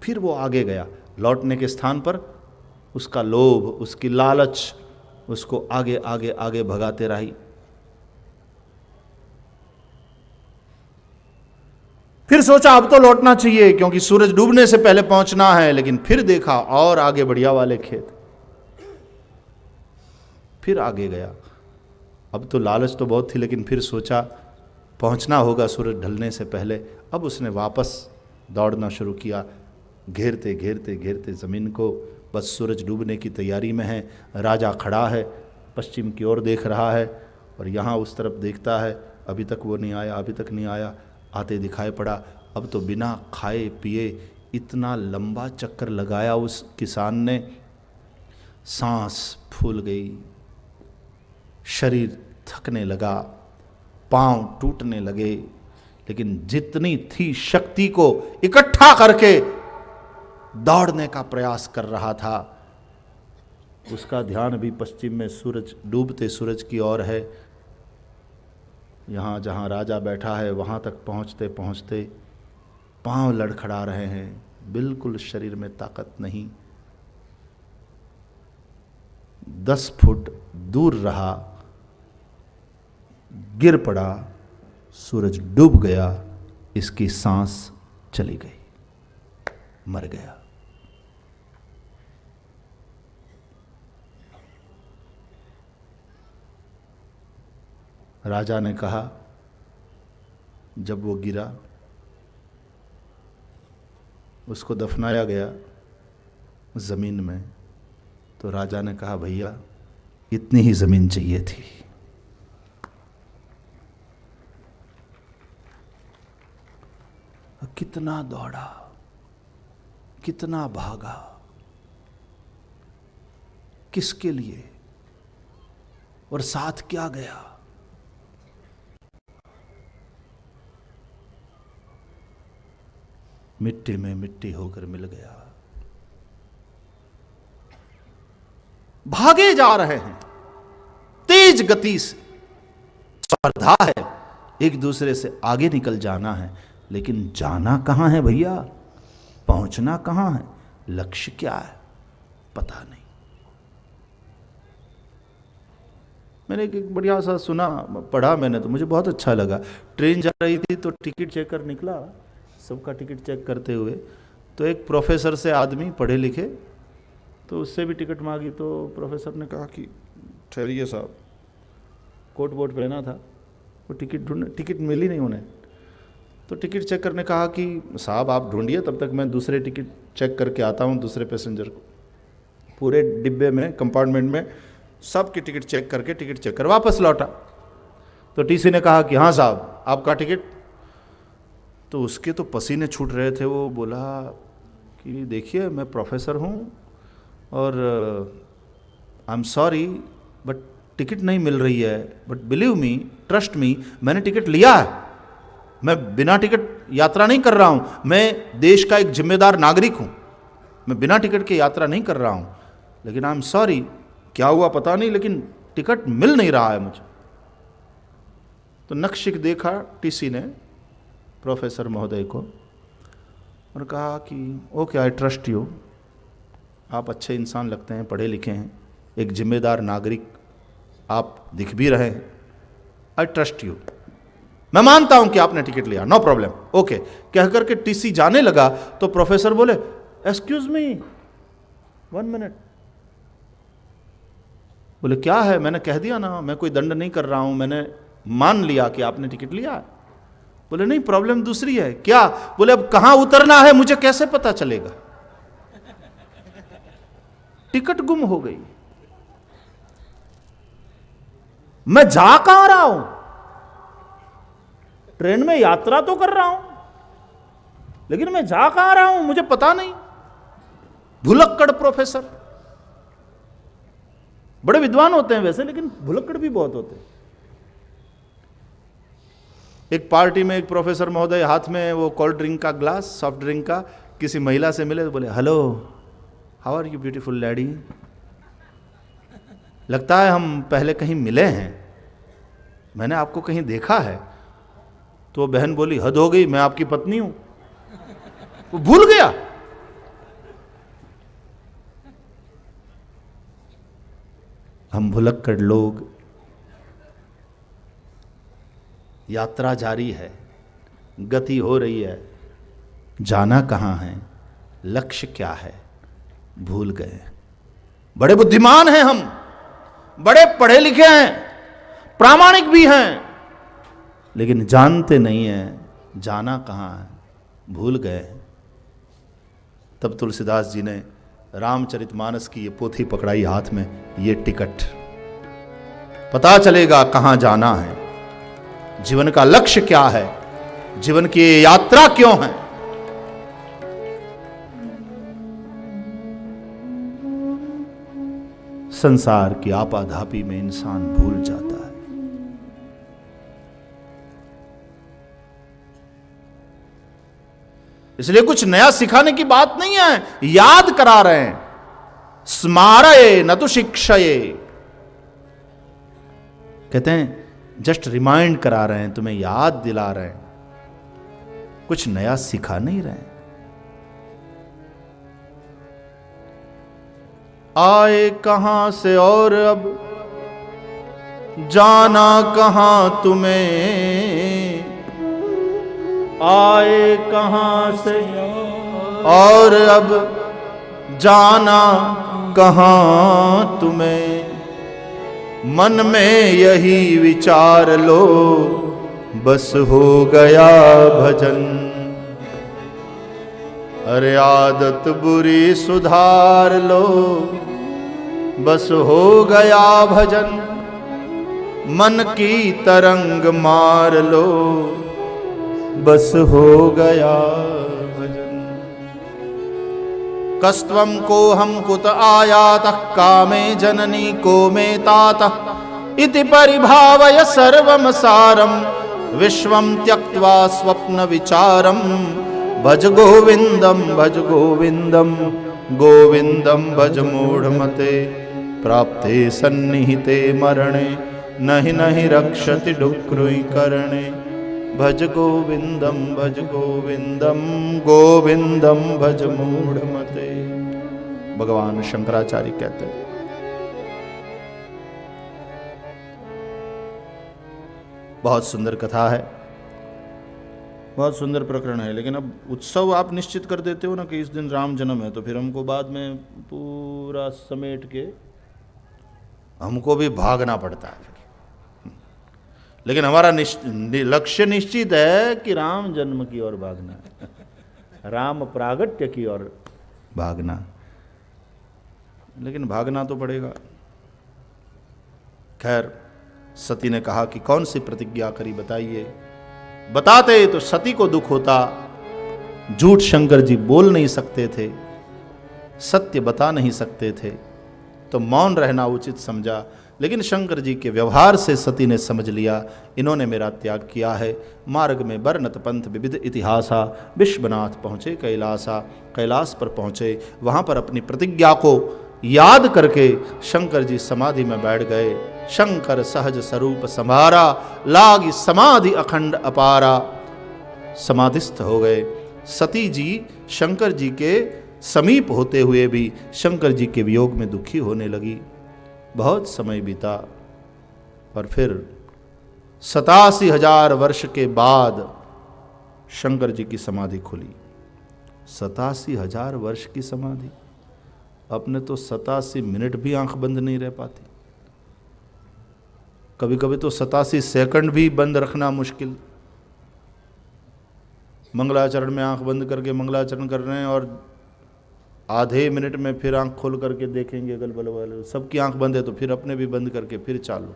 फिर वो आगे गया। लौटने के स्थान पर उसका लोभ, उसकी लालच उसको आगे आगे आगे भगाते रही। फिर सोचा अब तो लौटना चाहिए क्योंकि सूरज डूबने से पहले पहुंचना है। लेकिन फिर देखा और आगे बढ़िया वाले खेत, फिर आगे गया। अब तो लालच तो बहुत थी, लेकिन फिर सोचा पहुंचना होगा सूरज ढलने से पहले। अब उसने वापस दौड़ना शुरू किया, घेरते घेरते घेरते ज़मीन को। बस सूरज डूबने की तैयारी में है। राजा खड़ा है, पश्चिम की ओर देख रहा है और यहाँ उस तरफ देखता है। अभी तक वो नहीं आया, अभी तक नहीं आया। आते दिखाई पड़ा। अब तो बिना खाए पिए इतना लंबा चक्कर लगाया उस किसान ने, सांस फूल गई, शरीर थकने लगा, पांव टूटने लगे। लेकिन जितनी थी शक्ति को इकट्ठा करके दौड़ने का प्रयास कर रहा था। उसका ध्यान भी पश्चिम में सूरज, डूबते सूरज की ओर है। यहाँ जहाँ राजा बैठा है वहाँ तक पहुँचते पहुँचते पांव लड़खड़ा रहे हैं, बिल्कुल शरीर में ताकत नहीं। 10 फुट दूर रहा, गिर पड़ा, सूरज डूब गया, इसकी सांस चली गई, मर गया। राजा ने कहा, जब वो गिरा, उसको दफनाया गया ज़मीन में, तो राजा ने कहा, भैया इतनी ही ज़मीन चाहिए थी। कितना दौड़ा, कितना भागा, किसके लिए और साथ क्या गया। मिट्टी में मिट्टी होकर मिल गया। भागे जा रहे हैं तेज गति से, स्पर्धा है, एक दूसरे से आगे निकल जाना है। लेकिन जाना कहां है भैया, पहुंचना कहां है, लक्ष्य क्या है, पता नहीं। मैंने एक बढ़िया सा सुना, पढ़ा मैंने, तो मुझे बहुत अच्छा लगा। ट्रेन जा रही थी तो टिकट चेकर निकला, सबका टिकट चेक करते हुए, तो एक प्रोफेसर से आदमी, पढ़े लिखे, तो उससे भी टिकट मांगी। तो प्रोफेसर ने कहा कि ठहरिए साहब, कोट वोट पहना था, वो टिकट ढूंढ, टिकट मिली नहीं उन्हें। तो टिकट चेक करने कहा कि साहब आप ढूंढिए, तब तक मैं दूसरे टिकट चेक करके आता हूँ दूसरे पैसेंजर को। पूरे डिब्बे में, कंपार्टमेंट में सबकी टिकट चेक करके, टिकट चेक कर वापस लौटा। तो टीसी ने कहा कि हाँ साहब आपका टिकट। तो उसके तो पसीने छूट रहे थे। वो बोला कि देखिए मैं प्रोफेसर हूँ और I am sorry but ticket नहीं मिल रही है, but believe me, trust me, मैंने टिकट लिया है, मैं बिना टिकट यात्रा नहीं कर रहा हूँ, मैं देश का एक जिम्मेदार नागरिक हूँ, मैं बिना टिकट के यात्रा नहीं कर रहा हूँ, लेकिन आई एम सॉरी, क्या हुआ पता नहीं, लेकिन टिकट मिल नहीं रहा है मुझे। तो नक्शिक देखा टीसी ने प्रोफेसर महोदय को और कहा कि ओके आई ट्रस्ट यू, आप अच्छे इंसान लगते हैं, पढ़े लिखे हैं, एक जिम्मेदार नागरिक आप दिख भी रहे हैं, आई ट्रस्ट यू, मैं मानता हूं कि आपने टिकट लिया, नो प्रॉब्लम, ओके। कह करके टीसी जाने लगा तो प्रोफेसर बोले एक्सक्यूज मी 1 मिनट। बोले क्या है? मैंने कह दिया ना, मैं कोई दंड नहीं कर रहा हूं, मैंने मान लिया कि आपने टिकट लिया है। बोले नहीं, प्रॉब्लम दूसरी है। क्या? बोले अब कहां उतरना है मुझे कैसे पता चलेगा, टिकट गुम हो गई, मैं जा कहां रहा हूं, ट्रेन में यात्रा तो कर रहा हूं, लेकिन मैं जा कहां रहा हूं मुझे पता नहीं। भुलक्कड़ प्रोफेसर, बड़े विद्वान होते हैं वैसे, लेकिन भुलक्कड़ भी बहुत होते हैं। एक पार्टी में एक प्रोफेसर महोदय हाथ में वो कोल्ड ड्रिंक का ग्लास, सॉफ्ट ड्रिंक का, किसी महिला से मिले तो बोले hello how are you beautiful lady, लगता है हम पहले कहीं मिले हैं, मैंने आपको कहीं देखा है। तो वो बहन बोली हद हो गई, मैं आपकी पत्नी हूं। वो भूल गया। हम भुलक्कड़ लोग, यात्रा जारी है, गति हो रही है, जाना कहां है, लक्ष्य क्या है, भूल गए। बड़े बुद्धिमान हैं हम, बड़े पढ़े लिखे हैं, प्रामाणिक भी हैं, लेकिन जानते नहीं हैं जाना कहां है, भूल गए। तब तुलसीदास जी ने रामचरितमानस की ये पोथी पकड़ाई हाथ में, ये टिकट, पता चलेगा कहां जाना है, जीवन का लक्ष्य क्या है, जीवन की यात्रा क्यों है। संसार की आपाधापी में इंसान भूल जाता है। इसलिए कुछ नया सिखाने की बात नहीं है, याद करा रहे हैं, स्मारये न तो शिक्षये, कहते हैं जस्ट रिमाइंड करा रहे हैं, तुम्हें याद दिला रहे हैं, कुछ नया सिखा नहीं रहे हैं। आए कहां से और अब जाना कहां तुम्हें, आए कहां से और अब जाना कहां तुम्हें, मन में यही विचार लो बस हो गया भजन, अरे आदत बुरी सुधार लो बस हो गया भजन, मन की तरंग मार लो बस हो गया भजन। कस्त्वं को हम कुत आयातः कामे जननी को मे तातः इति परिभावय सर्वम सारम विश्वम त्यक्त्वा स्वप्न विचारम, भज गोविंदम भज गोविंदम गोविंदम भज मूढ़मते, प्राप्ते सन्निहिते मरणे नहि नहि रक्षति डुक्रुई करणे, भज गोविंदम गोविंदम भज मूढ़मते। भगवान शंकराचार्य कहते हैं। बहुत सुंदर कथा है, बहुत सुंदर प्रकरण है, लेकिन अब उत्सव आप निश्चित कर देते हो ना कि इस दिन राम जन्म है, तो फिर हमको बाद में पूरा समेट के हमको भी भागना पड़ता है। लेकिन हमारा लक्ष्य निश्चित है कि राम जन्म की ओर भागना है, राम प्रागट्य की ओर भागना। लेकिन भागना तो पड़ेगा। खैर, सती ने कहा कि कौन सी प्रतिज्ञा करी बताइए। बताते तो सती को दुख होता, झूठ शंकर जी बोल नहीं सकते थे, सत्य बता नहीं सकते थे, तो मौन रहना उचित समझा। लेकिन शंकर जी के व्यवहार से सती ने समझ लिया, इन्होंने मेरा त्याग किया है। मार्ग में बरनत पंथ विविध इतिहासा, विश्वनाथ पहुँचे कैलासा। कैलाश पर पहुँचे, वहाँ पर अपनी प्रतिज्ञा को याद करके शंकर जी समाधि में बैठ गए। शंकर सहज स्वरूप संभारा, लागी समाधि अखंड अपारा। समाधिस्थ हो गए। सती जी शंकर जी के समीप होते हुए भी शंकर जी के वियोग में दुखी होने लगी। बहुत समय बीता और फिर 87,000 वर्ष के बाद शंकर जी की समाधि खुली। 87,000 वर्ष की समाधि, अपने तो 87 मिनट भी आंख बंद नहीं रह पाती, कभी कभी तो 87 सेकंड भी बंद रखना मुश्किल। मंगलाचरण में आंख बंद करके मंगलाचरण कर रहे हैं और आधे मिनट में फिर आंख खोल करके देखेंगे अगल बगल वाले, सबकी आंख बंद है तो फिर अपने भी बंद करके फिर चालू।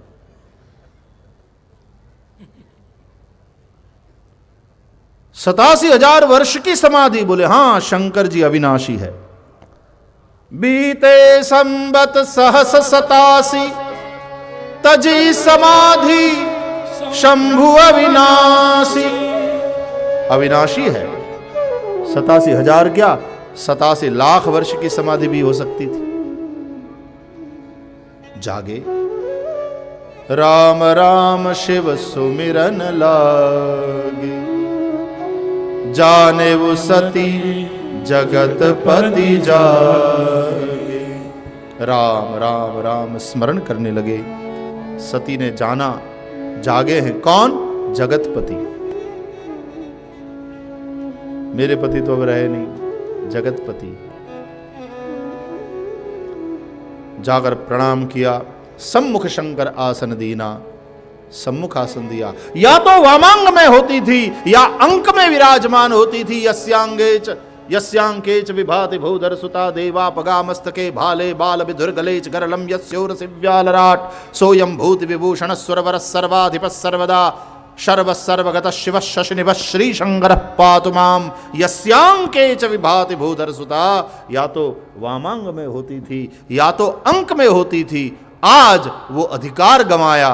सतासी 87,000 वर्ष की समाधि। बोले हाँ, शंकर जी अविनाशी है। बीते संबत सहस 87, तजी समाधि शंभु अविनाशी। अविनाशी है। 87,000 क्या, 87 लाख वर्ष की समाधि भी हो सकती थी। जागे, राम राम शिव सुमिरन लागे, जाने वो सती जगत पति जागे। राम राम राम स्मरण करने लगे। सती ने जाना जागे हैं कौन, जगतपति। मेरे पति तो अब रहे नहीं, जगतपति। जाकर प्रणाम किया। सम्मुख शंकर आसन दीना, सम्मुख आसन दिया। या तो वामांग में होती थी या अंक में विराजमान होती थी। यस्यांकेच विभाति भूधर सुता देवा पगा मस्तके भाले बाल विधुर्गलेच गरलम यस्योर सिव्यालराट सोयम भूत विभूषण स्वरवर सर्वाधिप सर्वदा शर्व सर्वगत शिव शशिनिभ श्री शंकर पातु माम। यस्यांकेच विभाति भूधर सुता, या तो वामांग में होती थी या तो अंक में होती थी। आज वो अधिकार गंवाया।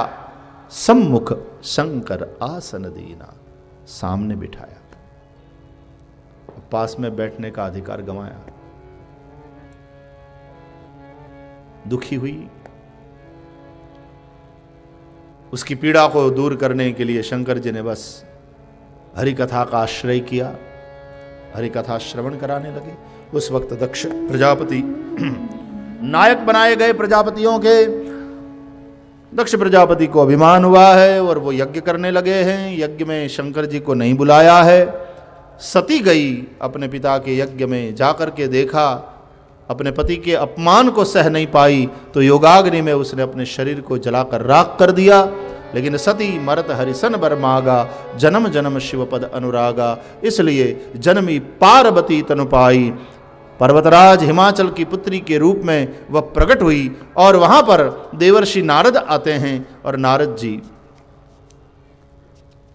सम्मुख शंकर आसन दीना, सामने बिठाया, पास में बैठने का अधिकार गंवाया। दुखी हुई। उसकी पीड़ा को दूर करने के लिए शंकर जी ने बस हरि कथा का आश्रय किया, हरि कथा श्रवण कराने लगे। उस वक्त दक्ष प्रजापति नायक बनाए गए प्रजापतियों के। दक्ष प्रजापति को अभिमान हुआ है और वो यज्ञ करने लगे हैं। यज्ञ में शंकर जी को नहीं बुलाया है। सती गई अपने पिता के यज्ञ में, जाकर के देखा, अपने पति के अपमान को सह नहीं पाई तो योगाग्नि में उसने अपने शरीर को जलाकर राख कर दिया। लेकिन सती मरत हरिसन बर मागा, जन्म जन्म शिवपद अनुरागा। इसलिए जन्मी पार्वती तनु पाई। पर्वतराज हिमाचल की पुत्री के रूप में वह प्रकट हुई और वहां पर देवर्षि नारद आते हैं और नारद जी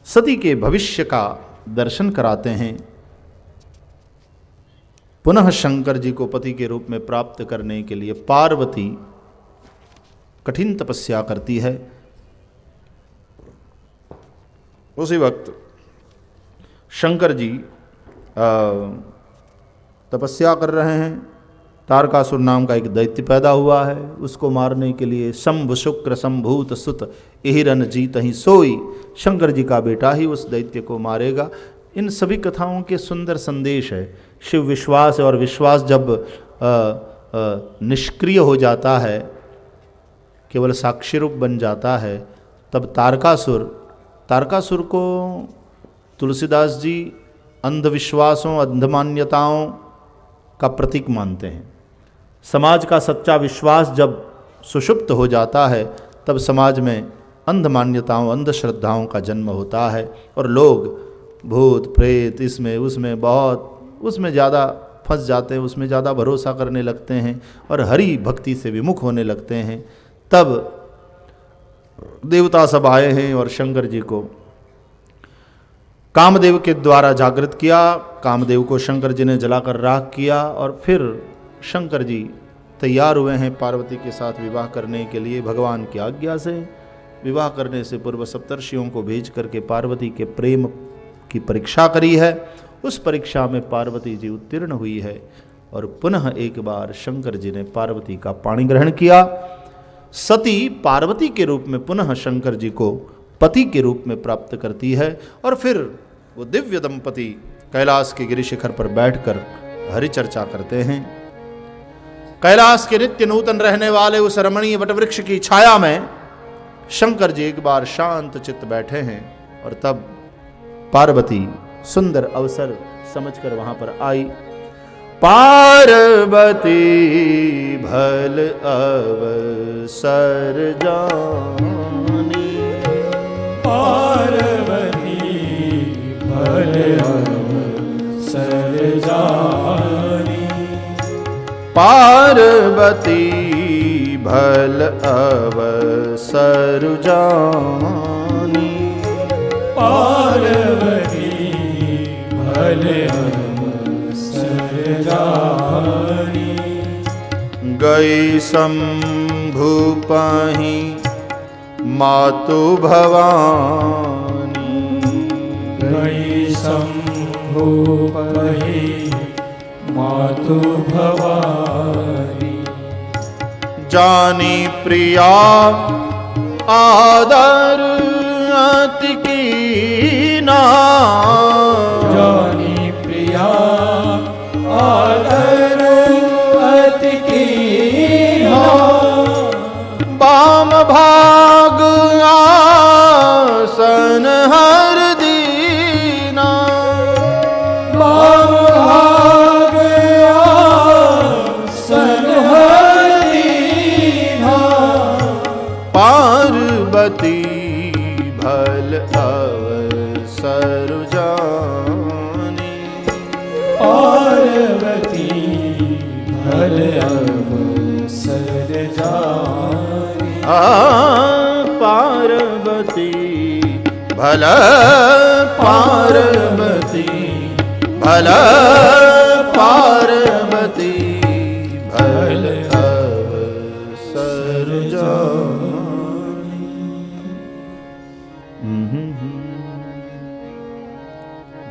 सती के भविष्य का दर्शन कराते हैं। पुनः शंकर जी को पति के रूप में प्राप्त करने के लिए पार्वती कठिन तपस्या करती है। उसी वक्त शंकर जी तपस्या कर रहे हैं। तारकासुर नाम का एक दैत्य पैदा हुआ है। उसको मारने के लिए शंभु शुक्र संभूत सुत एहिरन जीत ही सोई, शंकर जी का बेटा ही उस दैत्य को मारेगा। इन सभी कथाओं के सुंदर संदेश है। शिव विश्वास और विश्वास जब निष्क्रिय हो जाता है, केवल साक्षी रूप बन जाता है, तब तारकासुर को तुलसीदास जी अंधविश्वासों अंधमान्यताओं का प्रतीक मानते हैं। समाज का सच्चा विश्वास जब सुषुप्त हो जाता है तब समाज में अंध मान्यताओं, अंधश्रद्धाओं का जन्म होता है और लोग भूत प्रेत इसमें उसमें बहुत उसमें ज़्यादा फंस जाते हैं, उसमें ज़्यादा भरोसा करने लगते हैं और हरि भक्ति से विमुख होने लगते हैं। तब देवता सब आए हैं और शंकर जी को कामदेव के द्वारा जागृत किया। कामदेव को शंकर जी ने जलाकर राख किया और फिर शंकर जी तैयार हुए हैं पार्वती के साथ विवाह करने के लिए। भगवान की आज्ञा से विवाह करने से पूर्व सप्तर्षियों को भेज करके पार्वती के प्रेम की परीक्षा करी है। उस परीक्षा में पार्वती जी उत्तीर्ण हुई है और पुनः एक बार शंकर जी ने पार्वती का पाणी ग्रहण किया। सती पार्वती के रूप में पुनः शंकर जी को पति के रूप में प्राप्त करती है और फिर वो दिव्य दंपति कैलाश के गिरि शिखर पर बैठकर हरि चर्चा करते हैं। कैलाश के नित्य नूतन रहने वाले उस रमणीय वटवृक्ष की छाया में शंकर जी एक बार शांत चित्त बैठे हैं और तब पार्वती सुंदर अवसर समझकर वहां पर आई। पार्वती भल अवसर जानी,
पार्वती भल अवसर जानी,
पार्वती भल अवसर जानी,
पार्वती भल अवसर जानी।
गई शंभु पाहि मातु भवानी,
गई शंभु पाहि मातु भवानी।
जानी प्रिया आदर अति कीना,
जानी प्रिया आदर अति कीना।
बाम भाग आसन हर दीना,
बाम भाग आसन हर दीना।
पार्वती भल अवसर जानी,
पार्वती भल अवसर जानी।
पार्वती भल पार्वती भल पार्वती भल अवसर जानी।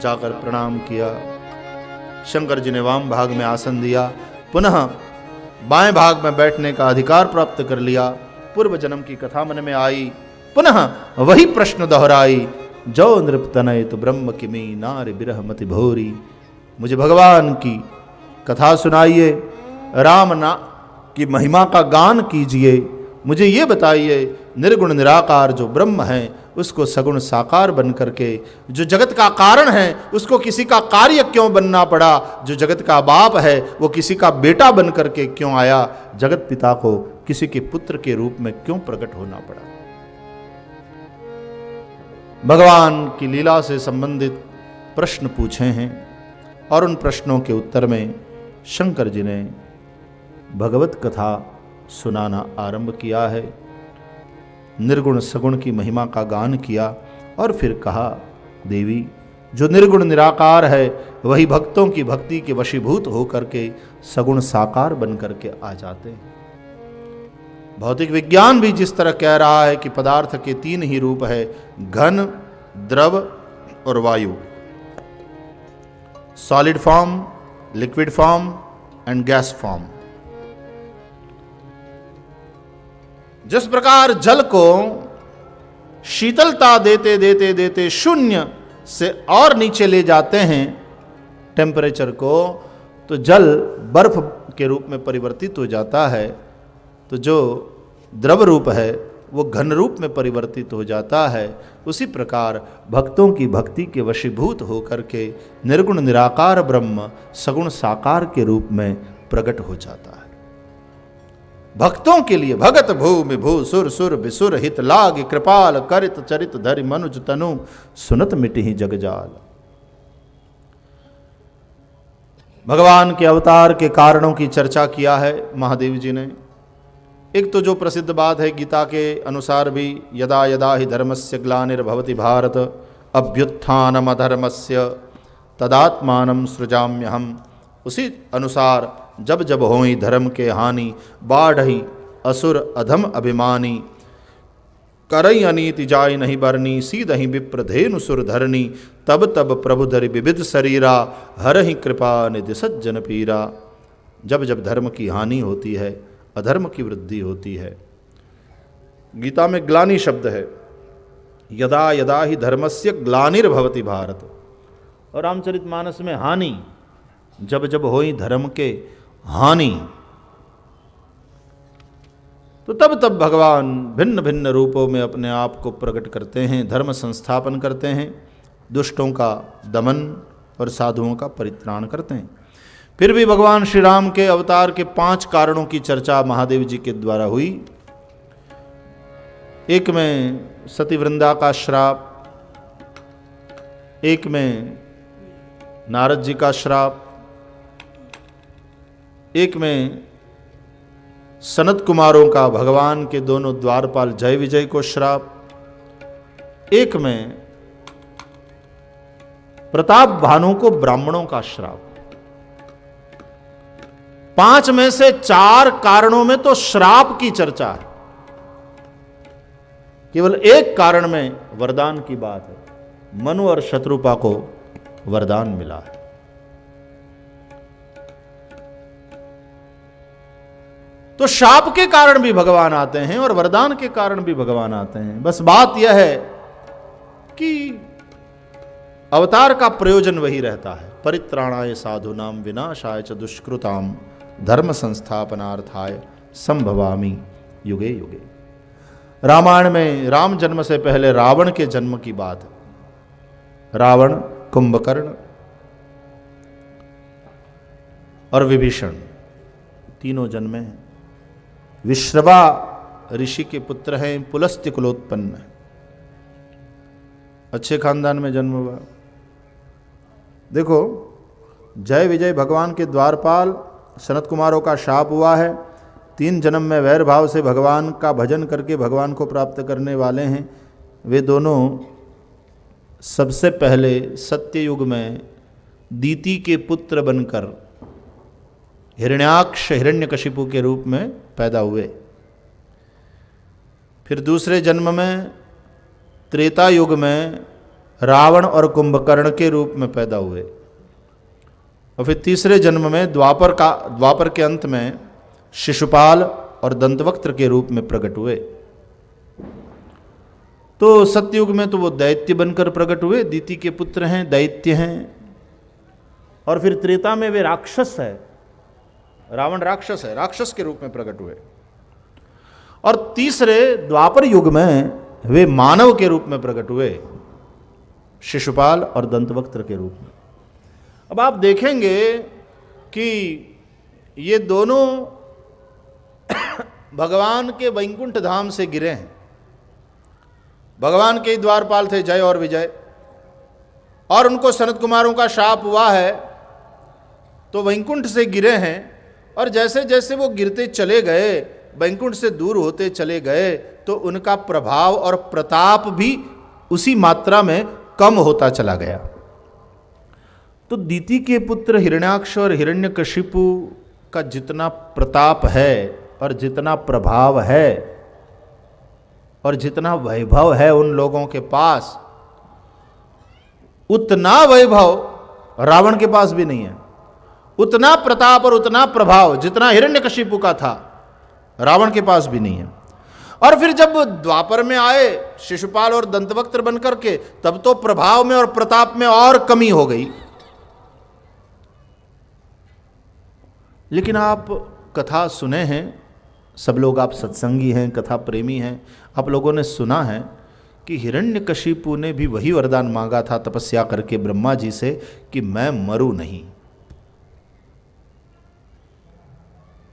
जाकर प्रणाम किया। शंकर जी ने वाम भाग में आसन दिया, पुनः बाएं भाग में बैठने का अधिकार प्राप्त कर लिया। पूर्व जन्म की कथा मन में आई, पुनः वही प्रश्न दोहराई, जो नृप तनय तो ब्रह्म किमी नार बिरह मति भोरी। मुझे भगवान की कथा सुनाइए, राम ना की महिमा का गान कीजिए। मुझे ये बताइए, निर्गुण निराकार जो ब्रह्म है उसको सगुण साकार बन करके, जो जगत का कारण है उसको किसी का कार्य क्यों बनना पड़ा, जो जगत का बाप है वो किसी का बेटा बन करके क्यों आया, जगत पिता को किसी के पुत्र के रूप में क्यों प्रकट होना पड़ा। भगवान की लीला से संबंधित प्रश्न पूछे हैं और उन प्रश्नों के उत्तर में शंकर जी ने भगवत कथा सुनाना आरंभ किया है। निर्गुण सगुण की महिमा का गान किया और फिर कहा, देवी जो निर्गुण निराकार है वही भक्तों की भक्ति के वशीभूत होकर के सगुण साकार बन करके आ जाते हैं। भौतिक विज्ञान भी जिस तरह कह रहा है कि पदार्थ के तीन ही रूप है, घन, द्रव और वायु, solid form, liquid form and gas form. जिस प्रकार जल को शीतलता देते देते देते शून्य से और नीचे ले जाते हैं टेम्परेचर को, तो जल बर्फ के रूप में परिवर्तित हो जाता है, तो जो द्रव रूप है वो घन रूप में परिवर्तित हो जाता है। उसी प्रकार भक्तों की भक्ति के वशीभूत होकर के निर्गुण निराकार ब्रह्म सगुण साकार के रूप में प्रकट हो जाता है। भक्तों के लिए भगत भूमि भू सुर सुर बिसुर हित लाग कृपाल करित चरित धरि मनुज तनु सुनत मिटहि जगजाल। भगवान के अवतार के कारणों की चर्चा किया है महादेव जी ने। एक तो जो प्रसिद्ध बात है गीता के अनुसार भी, यदा यदा ही धर्मस्य ग्लानिर्भवति भारत अभ्युत्थानम अधर्मस्य तदात्मानं सृजाम्यहम। उसी अनुसार जब जब होई धर्म के हानि बाढ़ही असुर अधम अभिमानी करई अनीति जाय नहीं बरनी सीधहि विप्रधेनु सुर धरनी तब तब प्रभु धरि विविध शरीरा हरहि कृपा निधि सज्जन पीरा। जब जब धर्म की हानि होती है, अधर्म की वृद्धि होती है। गीता में ग्लानि शब्द है, यदा यदा ही धर्मस्य ग्लानिर्भवति भारत, और रामचरितमानस में हानि, जब जब होई धर्म के हानि, तो तब तब भगवान भिन्न भिन्न रूपों में अपने आप को प्रकट करते हैं, धर्म संस्थापन करते हैं, दुष्टों का दमन और साधुओं का परित्राण करते हैं। फिर भी भगवान श्री राम के अवतार के 5 कारणों की चर्चा महादेव जी के द्वारा हुई। एक में सती वृंदा का श्राप, एक में नारद जी का श्राप, एक में सनत कुमारों का भगवान के दोनों द्वारपाल जय विजय को श्राप, एक में प्रताप भानु को ब्राह्मणों का श्राप। 5 में से 4 कारणों में तो श्राप की चर्चा है, केवल एक कारण में वरदान की बात है। मनु और शत्रुपा को वरदान मिला है। तो शाप के कारण भी भगवान आते हैं और वरदान के कारण भी भगवान आते हैं। बस बात यह है कि अवतार का प्रयोजन वही रहता है, परित्राणाय साधूनाम विनाशाय च दुष्कृताम धर्म संस्थापनार्थाय संभवामि युगे युगे। रामायण में राम जन्म से पहले रावण के जन्म की बात है। रावण, कुंभकर्ण और विभीषण तीनों जन्मे हैं। विश्रवा ऋषि के पुत्र हैं, पुलस्त्य कुलोत्पन्न है, अच्छे खानदान में जन्म हुआ। देखो, जय विजय भगवान के द्वारपाल सनत कुमारों का शाप हुआ है। 3 जन्म में वैर भाव से भगवान का भजन करके भगवान को प्राप्त करने वाले हैं। वे दोनों सबसे पहले सत्ययुग में दीति के पुत्र बनकर हिरण्याक्ष हिरण्यकशिपु के रूप में पैदा हुए। फिर दूसरे जन्म में त्रेता युग में रावण और कुंभकर्ण के रूप में पैदा हुए। और फिर तीसरे जन्म में द्वापर के अंत में शिशुपाल और दंतवक्त्र के रूप में प्रकट हुए। तो सत्ययुग में तो वो दैत्य बनकर प्रकट हुए, दीति के पुत्र हैं, दैत्य हैं। और फिर त्रेता में वे राक्षस है, रावण राक्षस है, राक्षस के रूप में प्रकट हुए। और तीसरे द्वापर युग में वे मानव के रूप में प्रकट हुए, शिशुपाल और दंतवक्त्र के रूप में। अब आप देखेंगे कि ये दोनों भगवान के वैकुंठ धाम से गिरे हैं। भगवान के ही द्वारपाल थे जय और विजय, और उनको सनत कुमारों का शाप हुआ है तो वैकुंठ से गिरे हैं। और जैसे जैसे वो गिरते चले गए, वैकुंठ से दूर होते चले गए, तो उनका प्रभाव और प्रताप भी उसी मात्रा में कम होता चला गया। तो दीति के पुत्र हिरण्याक्ष और हिरण्यकशिपु का जितना प्रताप है और जितना प्रभाव है और जितना वैभव है उन लोगों के पास, उतना वैभव रावण के पास भी नहीं है। उतना प्रताप और उतना प्रभाव जितना हिरण्यकशिपु का था, रावण के पास भी नहीं है। और फिर जब द्वापर में आए शिशुपाल और दंतवक्त्र बनकर के, तब तो प्रभाव में और प्रताप में और कमी हो गई। लेकिन आप कथा सुने हैं, सब लोग आप सत्संगी हैं, कथा प्रेमी हैं, आप लोगों ने सुना है कि हिरण्यकशिपु ने भी वही वरदान मांगा था तपस्या करके ब्रह्मा जी से कि मैं मरूं नहीं।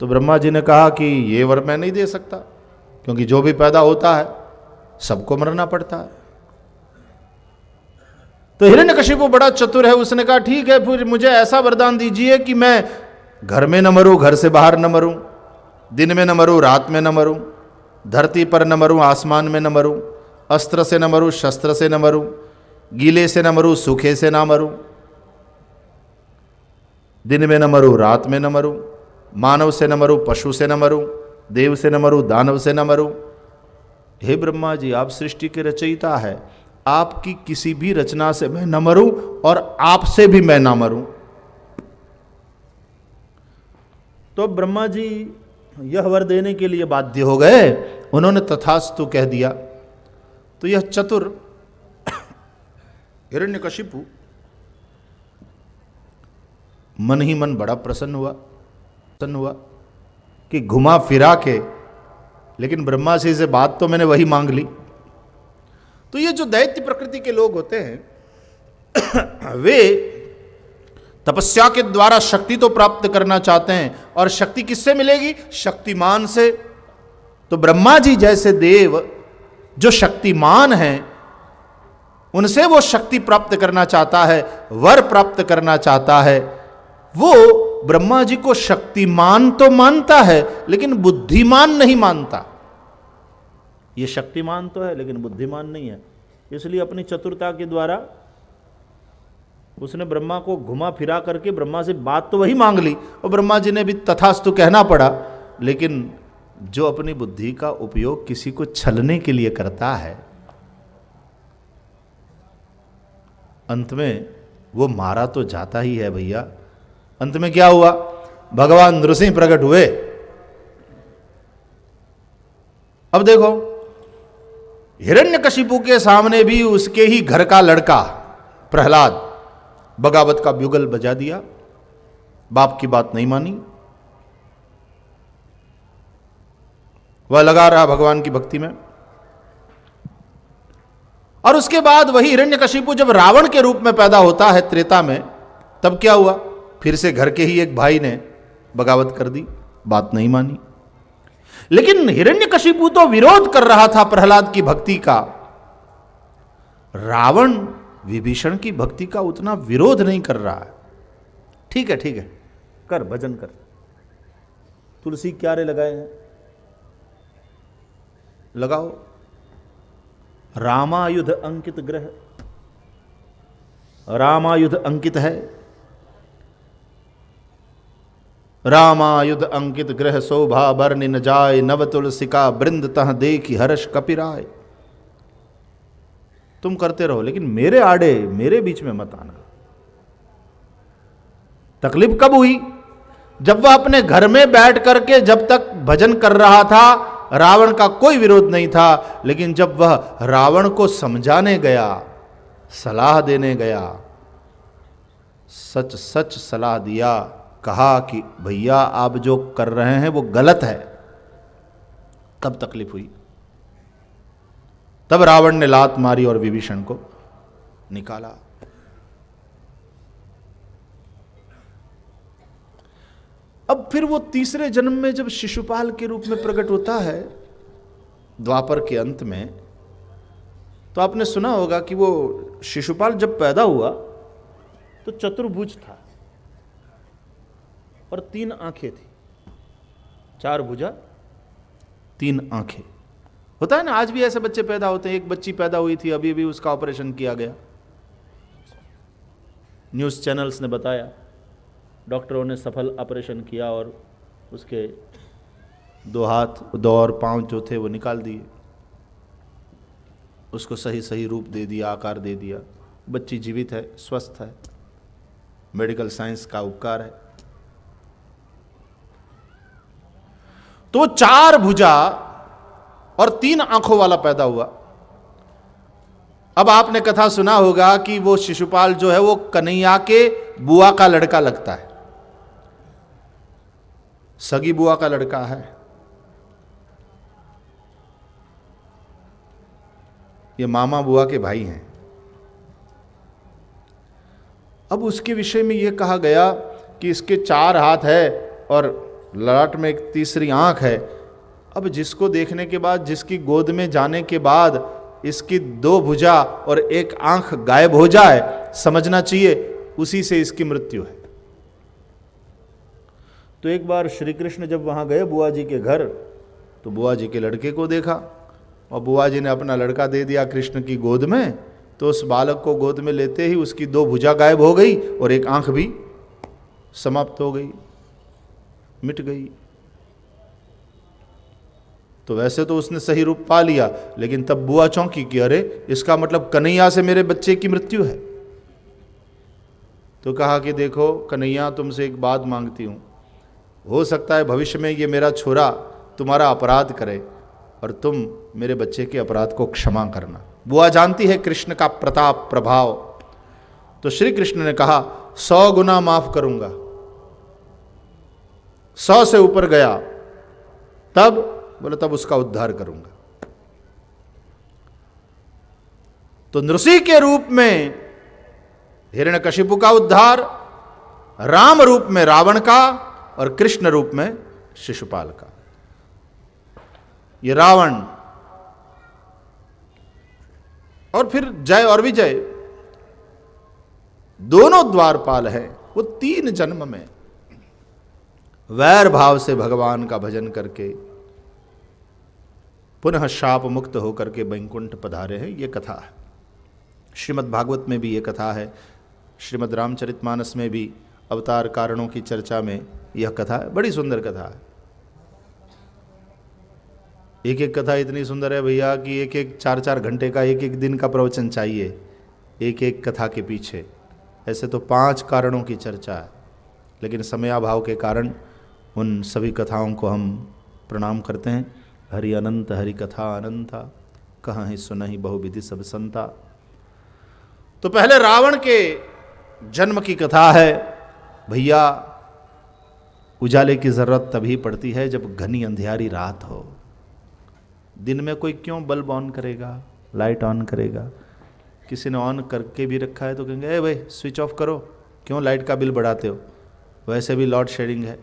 तो ब्रह्मा जी ने कहा कि ये वर मैं नहीं दे सकता, क्योंकि जो भी पैदा होता है सबको मरना पड़ता है। तो हिरण्यकशिपु बड़ा चतुर है, उसने कहा ठीक है, फिर मुझे ऐसा वरदान दीजिए कि मैं घर में न मरूं, घर से बाहर न मरूं, दिन में न मरूं, रात में न मरूं, धरती पर न मरूं, आसमान में न मरूं, अस्त्र से न मरूं, शस्त्र से न मरूं, गीले से न मरूं, सूखे से ना मरूं, दिन में न मरूं, रात में न मरूं, मानव से न मरूं, पशु से न मरूं, देव से न मरूं, दानव से न मरूं। हे ब्रह्मा जी, आप सृष्टि के रचयिता है, आपकी किसी भी रचना से मैं न मरूं और आपसे भी मैं ना मरूं। तो ब्रह्मा जी यह वर देने के लिए बाध्य हो गए, उन्होंने तथास्तु कह दिया। तो यह चतुर हिरण्यकशिपु मन ही मन बड़ा प्रसन्न हुआ कि घुमा फिरा के, लेकिन ब्रह्मा जी से बात तो मैंने वही मांग ली। तो ये जो दैत्य प्रकृति के लोग होते हैं वे तपस्या के द्वारा शक्ति तो प्राप्त करना चाहते हैं, और शक्ति किससे मिलेगी? शक्तिमान से। तो ब्रह्मा जी जैसे देव जो शक्तिमान हैं, उनसे वो शक्ति प्राप्त करना चाहता है, वर प्राप्त करना चाहता है। वो ब्रह्मा जी को शक्तिमान तो मानता है, लेकिन बुद्धिमान नहीं मानता। ये शक्तिमान तो है लेकिन बुद्धिमान नहीं है, इसलिए अपनी चतुरता के द्वारा उसने ब्रह्मा को घुमा फिरा करके ब्रह्मा से बात तो वही मांग ली, और ब्रह्मा जी ने भी तथास्तु कहना पड़ा। लेकिन जो अपनी बुद्धि का उपयोग किसी को छलने के लिए करता है, अंत में वो मारा तो जाता ही है भैया। अंत में क्या हुआ? भगवान नृसिंह प्रकट हुए। अब देखो, हिरण्यकशिपु के सामने भी उसके ही घर का लड़का प्रहलाद बगावत का ब्युगल बजा दिया, बाप की बात नहीं मानी, वह लगा रहा भगवान की भक्ति में। और उसके बाद वही हिरण्यकशिपु जब रावण के रूप में पैदा होता है त्रेता में, तब क्या हुआ? फिर से घर के ही एक भाई ने बगावत कर दी, बात नहीं मानी। लेकिन हिरण्यकशिपु तो विरोध कर रहा था प्रहलाद की भक्ति का, रावण विभीषण की भक्ति का उतना विरोध नहीं कर रहा है। ठीक है ठीक है, कर भजन कर, तुलसी क्यारे लगाए हैं, लगाओ। रामायुध अंकित ग्रह, रामायुध अंकित है, रामायुध अंकित ग्रह शोभा बरनि न जाय, नव तुलसिका बृंद तह देखी हर्ष कपिराय। तुम करते रहो, लेकिन मेरे आड़े, मेरे बीच में मत आना। तकलीफ कब हुई? जब वह अपने घर में बैठ करके जब तक भजन कर रहा था, रावण का कोई विरोध नहीं था। लेकिन जब वह रावण को समझाने गया, सलाह देने गया, सच सच सलाह दिया, कहा कि भैया आप जो कर रहे हैं वो गलत है, तब तकलीफ हुई। तब रावण ने लात मारी और विभीषण को निकाला। अब फिर वो तीसरे जन्म में जब शिशुपाल के रूप में प्रकट होता है द्वापर के अंत में, तो आपने सुना होगा कि वो शिशुपाल जब पैदा हुआ तो चतुर्भुज था और 3 आंखें थी, 4 भुजा 3 आंखें। होता है ना, आज भी ऐसे बच्चे पैदा होते हैं। एक बच्ची पैदा हुई थी, अभी भी उसका ऑपरेशन किया गया, न्यूज़ चैनल्स ने बताया, डॉक्टरों ने सफल ऑपरेशन किया और उसके 2 हाथ 2 और पांव जो थे वो निकाल दिए, उसको सही सही रूप दे दिया, आकार दे दिया। बच्ची जीवित है, स्वस्थ है, मेडिकल साइंस का उपकार है। तो 4 भुजा और 3 आंखों वाला पैदा हुआ। अब आपने कथा सुना होगा कि वो शिशुपाल जो है वो कन्हैया के बुआ का लड़का लगता है, सगी बुआ का लड़का है। ये मामा बुआ के भाई हैं। अब उसके विषय में यह कहा गया कि इसके 4 हाथ है और ललाट में एक तीसरी आंख है। अब जिसको देखने के बाद, जिसकी गोद में जाने के बाद इसकी 2 भुजा और 1 आंख गायब हो जाए, समझना चाहिए उसी से इसकी मृत्यु है। तो एक बार श्री कृष्ण जब वहां गए बुआ जी के घर, तो बुआ जी के लड़के को देखा और बुआ जी ने अपना लड़का दे दिया कृष्ण की गोद में। तो उस बालक को गोद में लेते ही उसकी 2 भुजा गायब हो गई और 1 आंख भी समाप्त हो गई, मिट गई। तो वैसे तो उसने सही रूप पा लिया, लेकिन तब बुआ चौंकी कि अरे इसका मतलब कन्हैया से मेरे बच्चे की मृत्यु है। तो कहा कि देखो कन्हैया, तुमसे एक बात मांगती हूं, हो सकता है भविष्य में ये मेरा छोरा तुम्हारा अपराध करे और तुम मेरे बच्चे के अपराध को क्षमा करना। बुआ जानती है कृष्ण का प्रताप प्रभाव। तो श्री कृष्ण ने कहा 100 गुना माफ करूंगा। 100 से ऊपर गया तब बोले तब उसका उद्धार करूंगा। तो नृसिंह के रूप में हिरण्यकशिपु का उद्धार, राम रूप में रावण का और कृष्ण रूप में शिशुपाल का। ये रावण और फिर जय और विजय दोनों द्वारपाल हैं। वो 3 जन्म में वैर भाव से भगवान का भजन करके पुनः शाप मुक्त होकर के वैकुंठ पधारे हैं। ये कथा है। श्रीमद् भागवत में भी ये कथा है, श्रीमद् रामचरितमानस में भी अवतार कारणों की चर्चा में यह कथा है। बड़ी सुंदर कथा है। एक एक कथा इतनी सुंदर है भैया कि 4-4 घंटे का, एक दिन का प्रवचन चाहिए एक एक कथा के पीछे। ऐसे तो 5 कारणों की चर्चा है, लेकिन समयाभाव के कारण उन सभी कथाओं को हम प्रणाम करते हैं। हरि अनंत हरि कथा अनंता, कहाँ ही सुनहि बहुविधि सब संता। तो पहले रावण के जन्म की कथा है। भैया उजाले की जरूरत तभी पड़ती है जब घनी अंधियारी रात हो। दिन में कोई क्यों बल्ब ऑन करेगा, लाइट ऑन करेगा? किसी ने ऑन करके भी रखा है तो कहेंगे ए भाई स्विच ऑफ करो, क्यों लाइट का बिल बढ़ाते हो? वैसे भी लोड शेडिंग है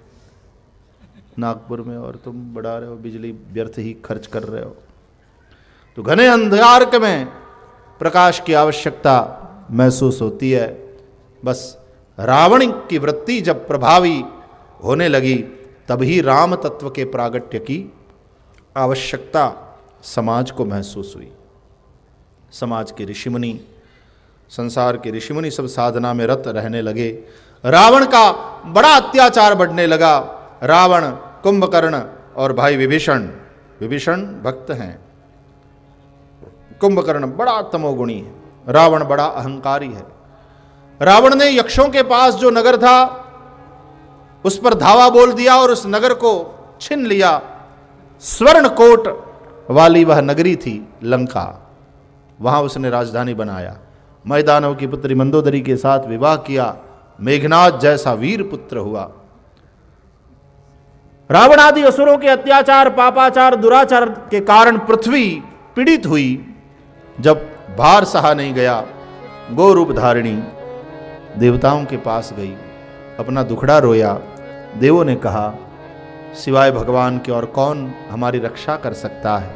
नागपुर में और तुम बढ़ा रहे हो, बिजली व्यर्थ ही खर्च कर रहे हो। तो घने अंधकार में प्रकाश की आवश्यकता महसूस होती है। बस रावण की वृत्ति जब प्रभावी होने लगी तभी राम तत्व के प्रागट्य की आवश्यकता समाज को महसूस हुई। समाज के ऋषिमुनि, संसार के ऋषिमुनि सब साधना में रत रहने लगे। रावण का बड़ा अत्याचार बढ़ने लगा। रावण, कुंभकर्ण और भाई विभीषण, विभीषण भक्त हैं, कुंभकर्ण बड़ा तमोगुणी है, रावण बड़ा अहंकारी है। रावण ने यक्षों के पास जो नगर था उस पर धावा बोल दिया और उस नगर को छीन लिया। स्वर्णकोट वाली वह नगरी थी लंका, वहां उसने राजधानी बनाया। मैदानव की पुत्री मंदोदरी के साथ विवाह किया, मेघनाद जैसा वीर पुत्र हुआ। रावण आदि असुरों के अत्याचार, पापाचार, दुराचार के कारण पृथ्वी पीड़ित हुई। जब भार सहा नहीं गया, गो रूप धारिणी देवताओं के पास गई, अपना दुखड़ा रोया। देवों ने कहा सिवाय भगवान के और कौन हमारी रक्षा कर सकता है,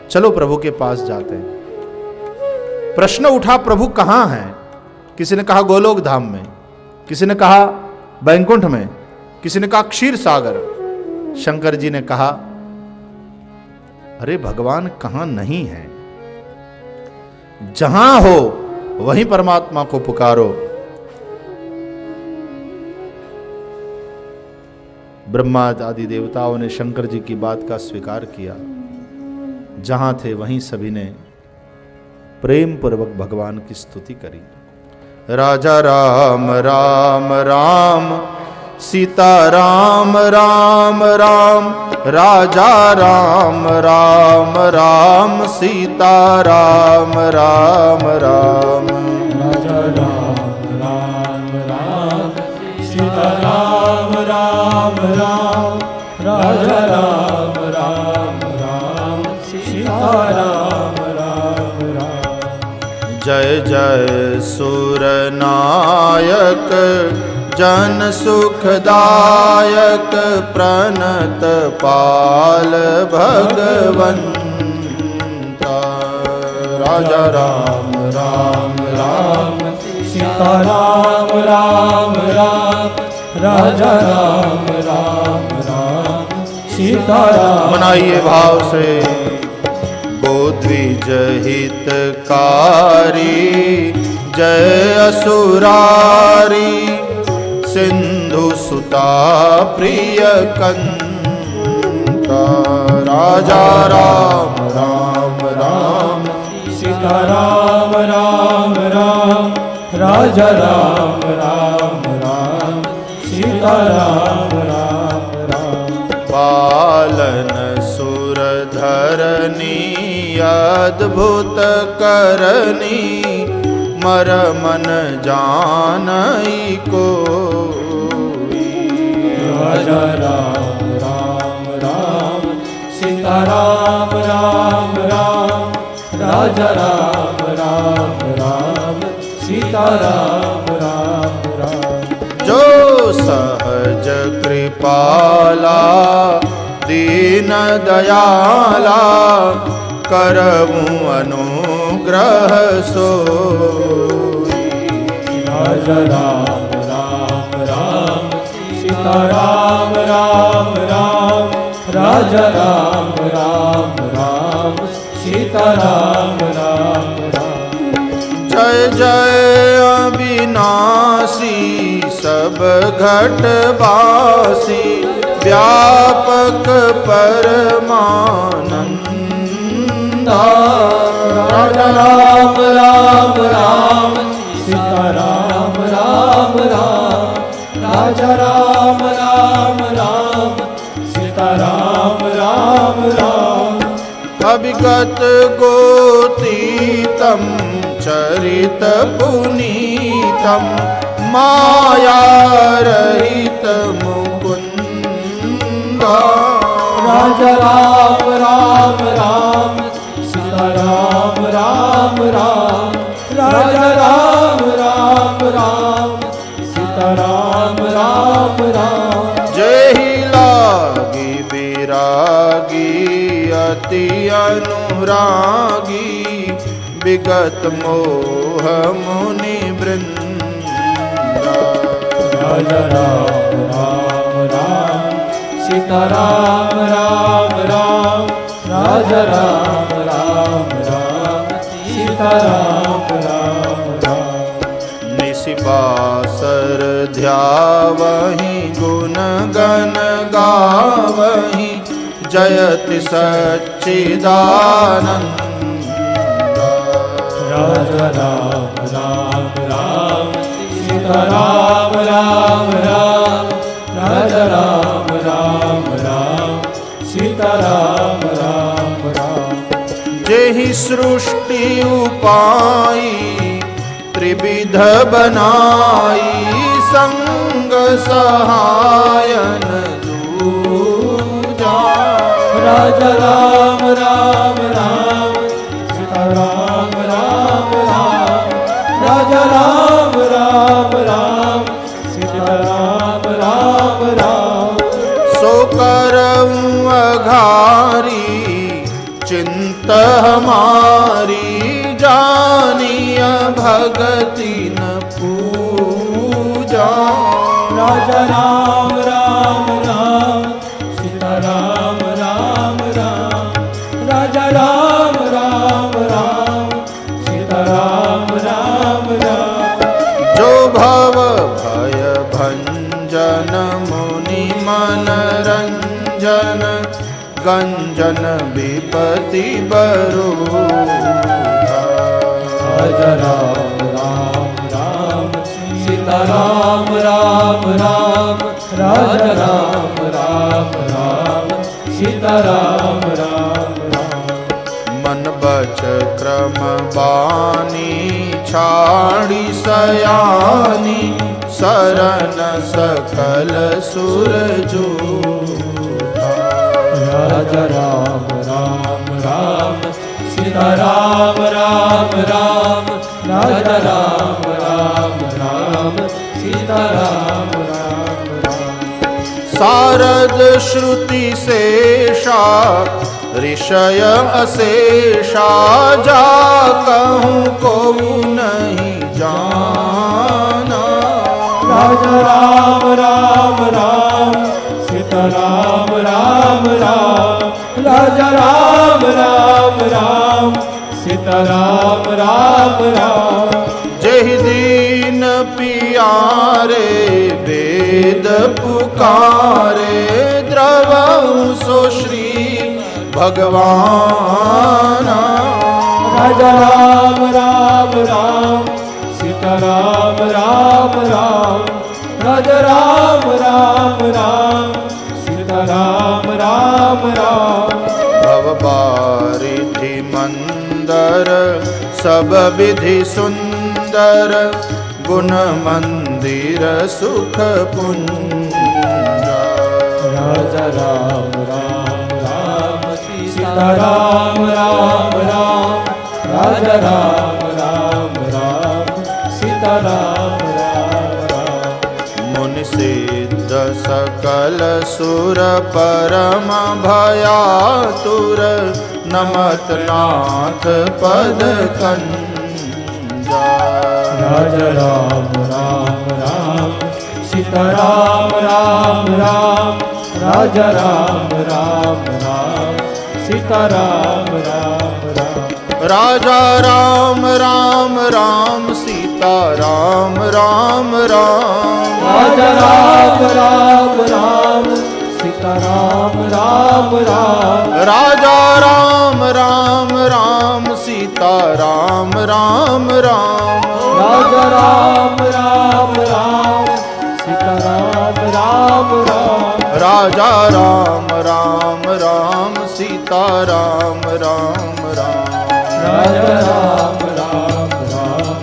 चलो प्रभु के पास जाते हैं। प्रश्न उठा प्रभु कहां हैं? किसी ने कहा गोलोक धाम में, किसी ने कहा वैकुंठ में, किसी ने कहा क्षीर सागर। शंकर जी ने कहा अरे भगवान कहां नहीं है, जहां हो वहीं परमात्मा को पुकारो। ब्रह्मा आदि देवताओं ने शंकर जी की बात का स्वीकार किया। जहां थे वहीं सभी ने प्रेम पूर्वक भगवान की स्तुति करी। राजा राम राम राम, सीता राम राम राम, राजा राम राम राम, सीता राम राम राम,
राजा राम राम राम, सीता राम राम राम, राजा राम राम राम, सीता राम राम राम।
जय जय सुर नायक, जन सुखदायक प्रणत पाल भगवंता। राजा राम राम राम
सीता राम राम राम राजा राम राम राम सीता राम।
मनाइए भाव से। गोद्विज हितकारी जय असुरारी सिंधु सुता प्रिय कंता। राजा राम राम राम
सीता राम राम राम राजा राम राम राम सीता राम राम राम।
पालन सुर धरनी अद्भुत करनी मरमन जानई को।
राजा राम राम राम सीता राम राम राम राजा राम राम राम सीता राम राम राम।
जो सहज कृपाला दीन दयाला करऊं अनुग्रह सोई।
राजा राम राम राम सीता राम राम राम राजा राम राम राम सीता राम राम राम।
जय जय अविनाशी सब घटवासी व्यापक परमानंदा।
राजा राम राम राम सीता राम राम राम राजा राम राम राम सीता राम राम राम।
अभिगत गोतीतम चरित पुनीतम माया रहित मुकुंदा।
राजा राम राम राम सीता राम राम राम राजा राम राम राम सीता राम राम राम।
जय लागी विरागी अति अनुरागी विगत मोह मुनि वृंदा।
राजा राम राम राम सीता राम राम राम राजा राम राम राम सीता राम राम राम।
निशिबासर ध्यावहि गुण गण गावहि जयति सच्चिदानंद।
राजा राम राम राम सीता राम राम राम राजा राम राम राम सीता राम राम राम।
जेहि सृष्टि उपाई त्रिविध बनाई संग सहायन दूजा।
राजा राम राम राम सीता राम राम राम राजा राम राम राम सीता राम राम राम।
सो करऊं अघारी चिंत हमारी जानिय भगति न पूजा।
राजा राम राम राम सीता राम राम राम राजा राम राम राम सीता राम राम राम।
जो भव भय भंजन मुनि मनरंजन गंजन विपति बरूढ़ा।
राजा राम राम राम सीता राम राम राम राजा राम राम राम सीता राम राम राम।
मन बच क्रम बानी छाड़ी सयानी शरण सकल सुर जूठा।
राजा राम राम राम सीता राम राम राम राजा राम राम राम सीताराम राम राम।
सारद श्रुति शेषा ऋषय अशेषा जा कहूँ को नहीं जाना।
राजा राम राम राम सीताराम राम राम। राजा राम राम राम सीताराम राम राम।
जय दीन पियारे वेद पुकारे द्रवहु सो श्री भगवान।
राजा राम राम राम सीताराम राम राम। राजा राम राम राम सीताराम राम राम।
भवबारिधि मंदर सब विधि सुंदर गुण मंदिर सुख पुंज।
राजा राम राम राम सीताराम राम राम। राजा राम राम राम सीताराम राम राम।
मुनि सिद्ध सकल सुर परम भयातुर नमत नाथ पद कंजा।
राजा राम राम राम सीताराम राम राम। राजा राम राम राम सीताराम राम राम।
राजा राम राम राम सीता राम राम राम।
राजा राम राम राम सीताराम राम राम।
राजा राम राम राम सीता राम राम राम।
राजा राम राम राम सीताराम राम राम।
राजा राम राम राम सीता राम राम राम।
राजा राम राम राम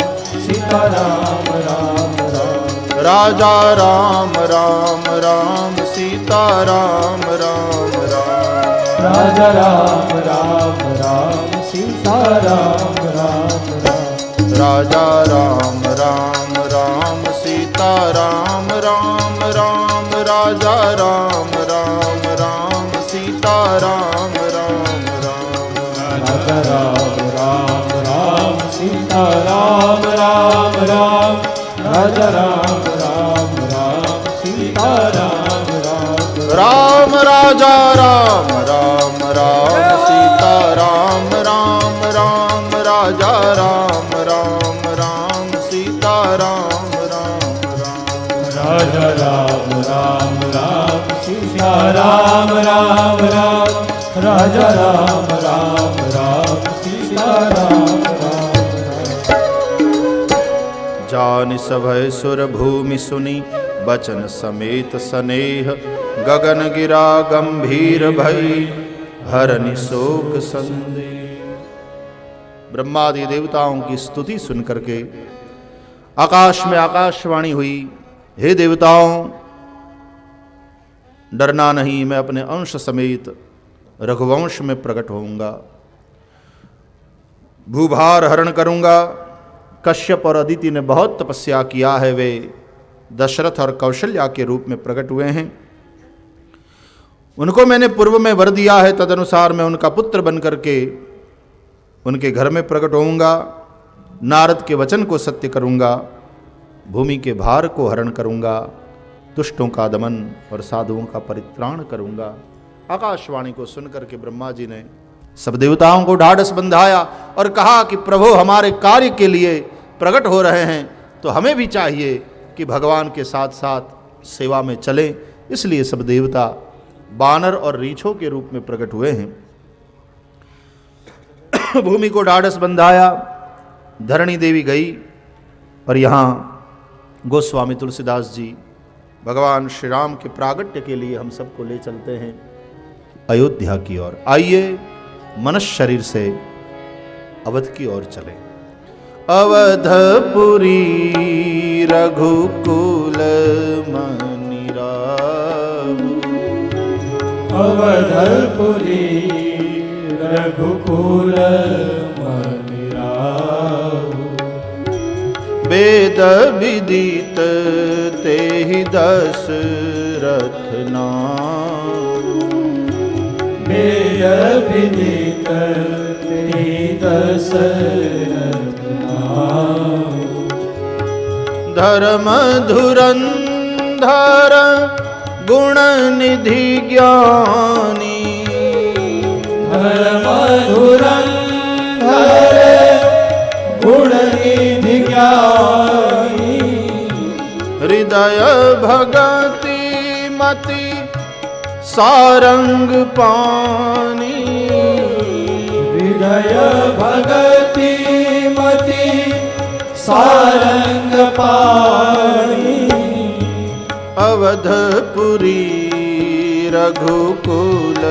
सीताराम राम राम।
राजा राम राम राम सीता राम राम राम।
राजा राम राम राम सीताराम राम राम।
राजा राम राम राम सीता राम राम राम। राजा राम राम राम सीता राम राम राम।
राजा राम राम राम सीताराम राम राम। राजा राम राम राम सीताराम राम।
राम राजा राम राम राम सीता राम राम राम। राजा राम राम राम सीता राम राम राम।
राजा राम राम राम सीताराम राम राम। राजा राम राम राम सीताराम राम राम।
जान सभय सुर भूमि सुनी बचन समेत स्नेह गगन गिरा गंभीर भई हरनि शोक संदेह। ब्रह्मादि देवताओं की स्तुति सुन करके आकाश में आकाशवाणी हुई, हे देवताओं, डरना नहीं, मैं अपने अंश समेत रघुवंश में प्रकट होऊंगा, भूभार हरण करूंगा। कश्यप और अदिति ने बहुत तपस्या किया है, वे दशरथ और कौशल्या के रूप में प्रकट हुए हैं। उनको मैंने पूर्व में वर दिया है, तदनुसार मैं उनका पुत्र बन करके उनके घर में प्रकट होऊंगा। नारद के वचन को सत्य करूंगा, भूमि के भार को हरण करूंगा, दुष्टों का दमन और साधुओं का परित्राण करूंगा। आकाशवाणी को सुनकर के ब्रह्मा जी ने सब देवताओं को ढाढ़स बंधाया और कहा कि प्रभु हमारे कार्य के लिए प्रकट हो रहे हैं, तो हमें भी चाहिए कि भगवान के साथ साथ सेवा में चलें। इसलिए सब देवता बानर और रीछों के रूप में प्रकट हुए हैं। भूमि को ढाढ़स बंधाया, धरणी देवी गई। और यहाँ गोस्वामी तुलसीदास जी भगवान श्री राम के प्रागट्य के लिए हम सबको ले चलते हैं अयोध्या की ओर। आइए मनुष्य शरीर से अवध की ओर चले। अवधपुरी रघुकुल मनि राहु।
अवधपुरी रघुकुल मनि राहु।
वेद विदित तेहि दशरथ नाम।
वेद विदित तेहि दशरथ नाम।
धर्म धुरंधर गुण निधि ज्ञानी।
धर्म धुरंधर गुण निधि ज्ञानी।
हृदय भगति मति सारंग पानी।
हृदय भगति मति सारंग पानी।
अवधपुरी रघुकुल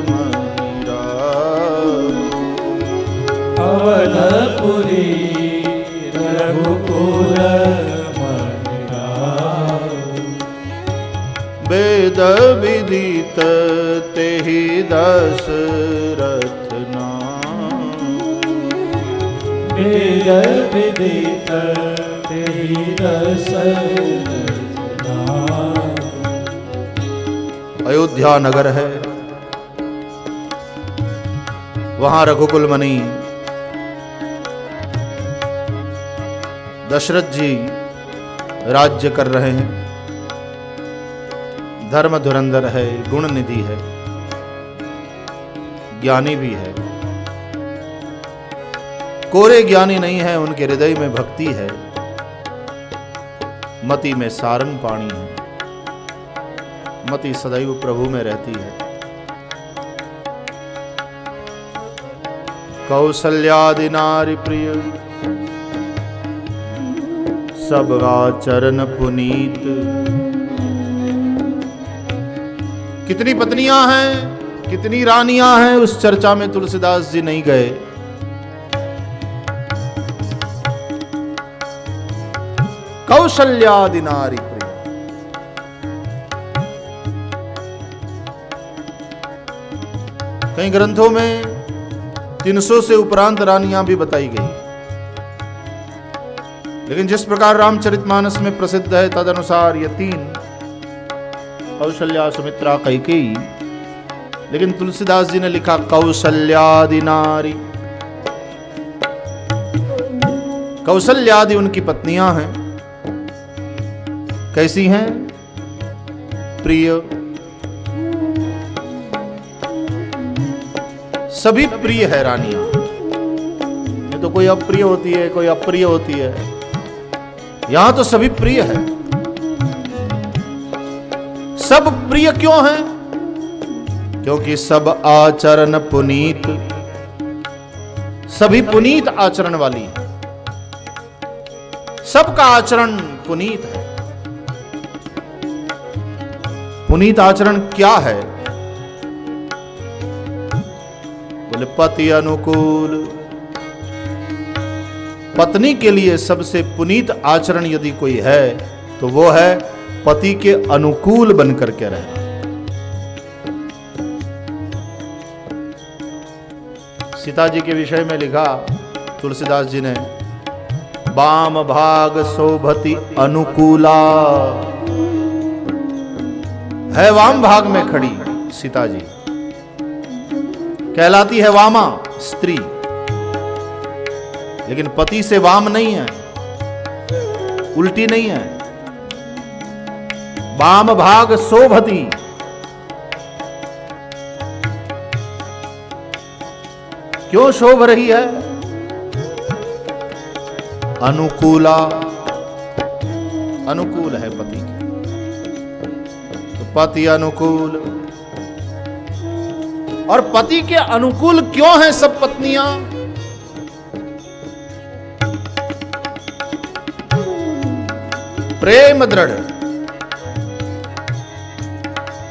मणिरा।
अवधपुरी रघुकुल मणिरा।
वेद विदित तेहि दशरथ नाम।
वेद विदित तेहि दशरथ नाम।
अयोध्या नगर है, वहां रघुकुल मणि दशरथ जी राज्य कर रहे हैं। धर्म धुरंधर है, गुण निधि है, ज्ञानी भी है। कोरे ज्ञानी नहीं है, उनके हृदय में भक्ति है, मति में सारंग पाणी है, मति सदैव प्रभु में रहती है। कौसल्यादि नारी प्रिय सब आचरण पुनीत। कितनी पत्नियां हैं, कितनी रानियां हैं, उस चर्चा में तुलसीदास जी नहीं गए। कौशल्यादि नारी प्रिय। कई ग्रंथों में 300 से उपरांत रानियां भी बताई गई, लेकिन जिस प्रकार रामचरितमानस में प्रसिद्ध है तदनुसार ये 3 कौशल्या, सुमित्रा, कैकेयी। लेकिन तुलसीदास जी ने लिखा कौशल्यादि नारी। कौशल्यादि उनकी पत्नियां हैं। कैसी हैं? प्रिय। सभी प्रिय है रानियां। ये तो कोई अप्रिय होती है, कोई अप्रिय होती है, यहां तो सभी प्रिय है। सब प्रिय क्यों हैं? क्योंकि सब आचरण पुनीत, सभी पुनीत आचरण वाली, सबका आचरण पुनीत है। पुनीत आचरण क्या है? बोले पति अनुकूल। पत्नी के लिए सबसे पुनीत आचरण यदि कोई है तो वो है पति के अनुकूल बनकर के रहना। सीता जी के विषय में लिखा तुलसीदास जी ने, वाम भाग शोभति अनुकूला। है वाम भाग में खड़ी सीता जी, कहलाती है वामा स्त्री, लेकिन पति से वाम नहीं है, उल्टी नहीं है। वाम भाग शोभति, क्यों शोभ रही है? अनुकूला, अनुकूल है पति के, तो पति अनुकूल। और पति के अनुकूल क्यों हैं सब पत्नियां? प्रेम दृढ़,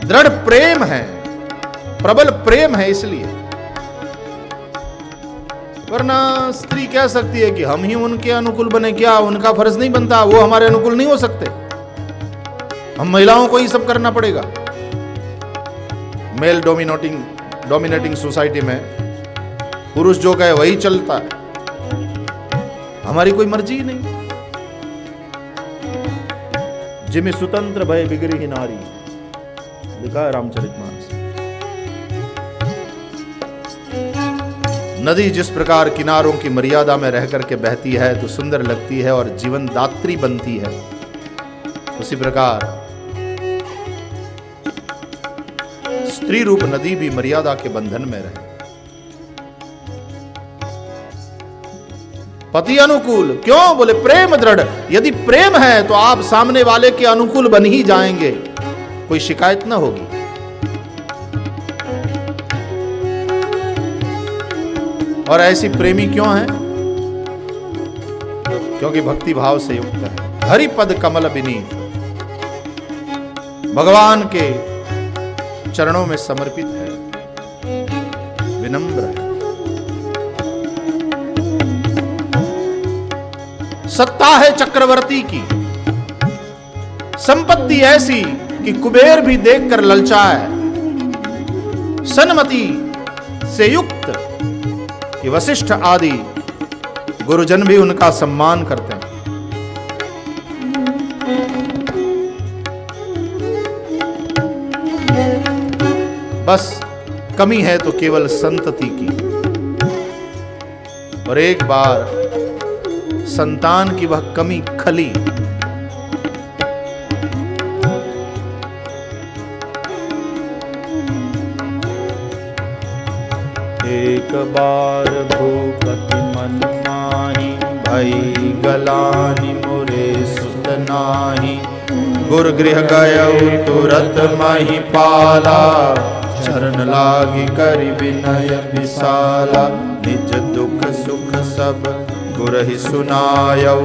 दृढ़ प्रेम है, प्रबल प्रेम है, इसलिए। वरना स्त्री कह सकती है कि हम ही उनके अनुकूल बने, क्या उनका फर्ज नहीं बनता? वो हमारे अनुकूल नहीं हो सकते, हम महिलाओं को ही सब करना पड़ेगा। मेल डोमिनेटिंग सोसाइटी में पुरुष जो कहे वही चलता है, हमारी कोई मर्जी ही नहीं। जिमि सुतंत्र भय बिगड़ी नारी, लिखा है रामचरितमानस। नदी जिस प्रकार किनारों की मर्यादा में रह करके बहती है तो सुंदर लगती है और जीवन दात्री बनती है, उसी प्रकार स्त्री रूप नदी भी मर्यादा के बंधन में रहे। पति अनुकूल क्यों? बोले प्रेम दृढ़। यदि प्रेम है तो आप सामने वाले के अनुकूल बन ही जाएंगे, कोई शिकायत ना होगी। और ऐसी प्रेमी क्यों है? क्योंकि भक्ति भाव से युक्त है, हरि पद कमल विनीत, भगवान के चरणों में समर्पित है, विनम्र है। सत्ता है चक्रवर्ती की, संपत्ति ऐसी कि कुबेर भी देखकर ललचाए, सन्मति से युक्त कि वशिष्ठ आदि गुरुजन भी उनका सम्मान करते हैं। बस कमी है तो केवल संतति की, और एक बार संतान की वह कमी खली
एक बार भूपति मन माही, भई गलानि मोरे सुत नाही।
गुर गृह गयउ तुरत मही पाला,
शरण लागी करि विनय विशाला।
निज दुख सुख सब गुरहि सुनायउ,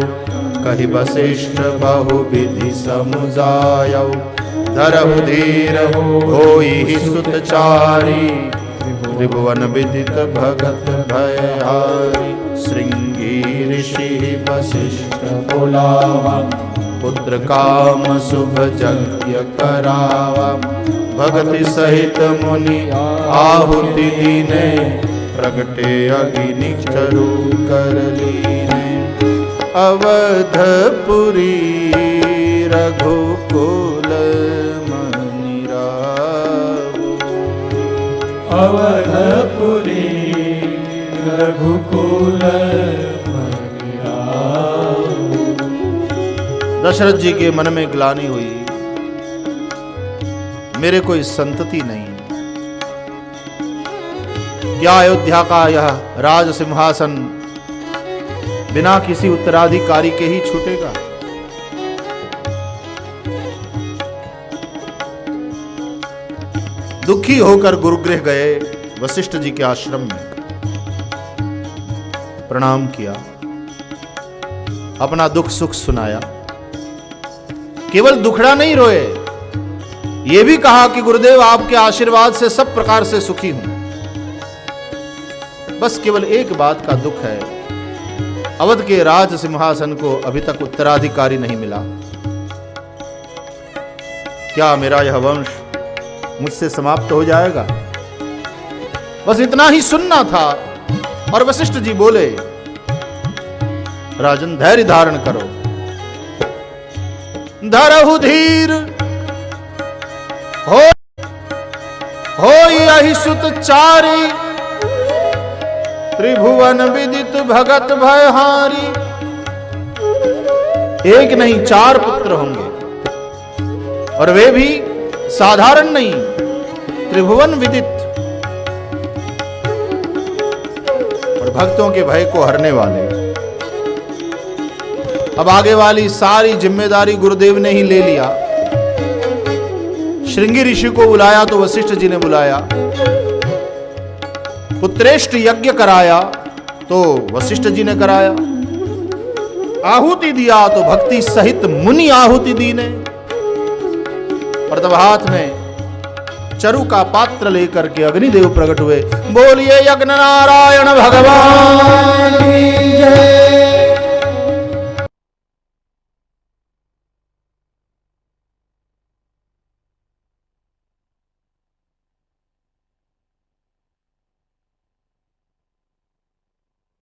कहि वशिष्ठ बहु विधि समुझायउ। धरहु धीर होई सुतचारी, त्रिभुवन विदित भगत भयहारी। श्रृंगी ऋषि वशिष्ठ बुलावा, पुत्र काम शुभ यज्ञ करावा। भगति सहित मुनि आहुति दीने, प्रगटे अग्नि चरु कर लीने। अवधपुरी रघुकुल मनि राऊ,
अवधपुरी रघुकुल मनि राऊ।
दशरथ जी के मन में ग्लानि हुई, मेरे कोई संतति नहीं, क्या अयोध्या का यह राज सिंहासन बिना किसी उत्तराधिकारी के ही छूटेगा? दुखी होकर गुरुगृह गए, वशिष्ठ जी के आश्रम में प्रणाम किया, अपना दुख सुख सुनाया। केवल दुखड़ा नहीं रोए, यह भी कहा कि गुरुदेव आपके आशीर्वाद से सब प्रकार से सुखी हूं, बस केवल एक बात का दुख है, अवध के राज सिंहासन को अभी तक उत्तराधिकारी नहीं मिला। क्या मेरा यह वंश मुझसे समाप्त हो जाएगा? बस इतना ही सुनना था। और वशिष्ठ जी बोले, राजन धैर्य धारण करो, धरहु धीर हो यही सुतचारी। त्रिभुवन विदित भगत भयहारी। एक नहीं 4 पुत्र होंगे, और वे भी साधारण नहीं, त्रिभुवन विदित, और भक्तों के भय को हरने वाले। अब आगे वाली सारी जिम्मेदारी गुरुदेव ने ही ले लिया। श्रृंगी ऋषि को बुलाया तो वशिष्ठ जी ने बुलाया, पुत्रेष्ठ यज्ञ कराया तो वशिष्ठ जी ने कराया, आहुति दिया तो भक्ति सहित मुनि आहुति दी ने। और तब हाथ में चरु का पात्र लेकर के अग्निदेव प्रकट हुए। बोलिए यज्ञ नारायण भगवान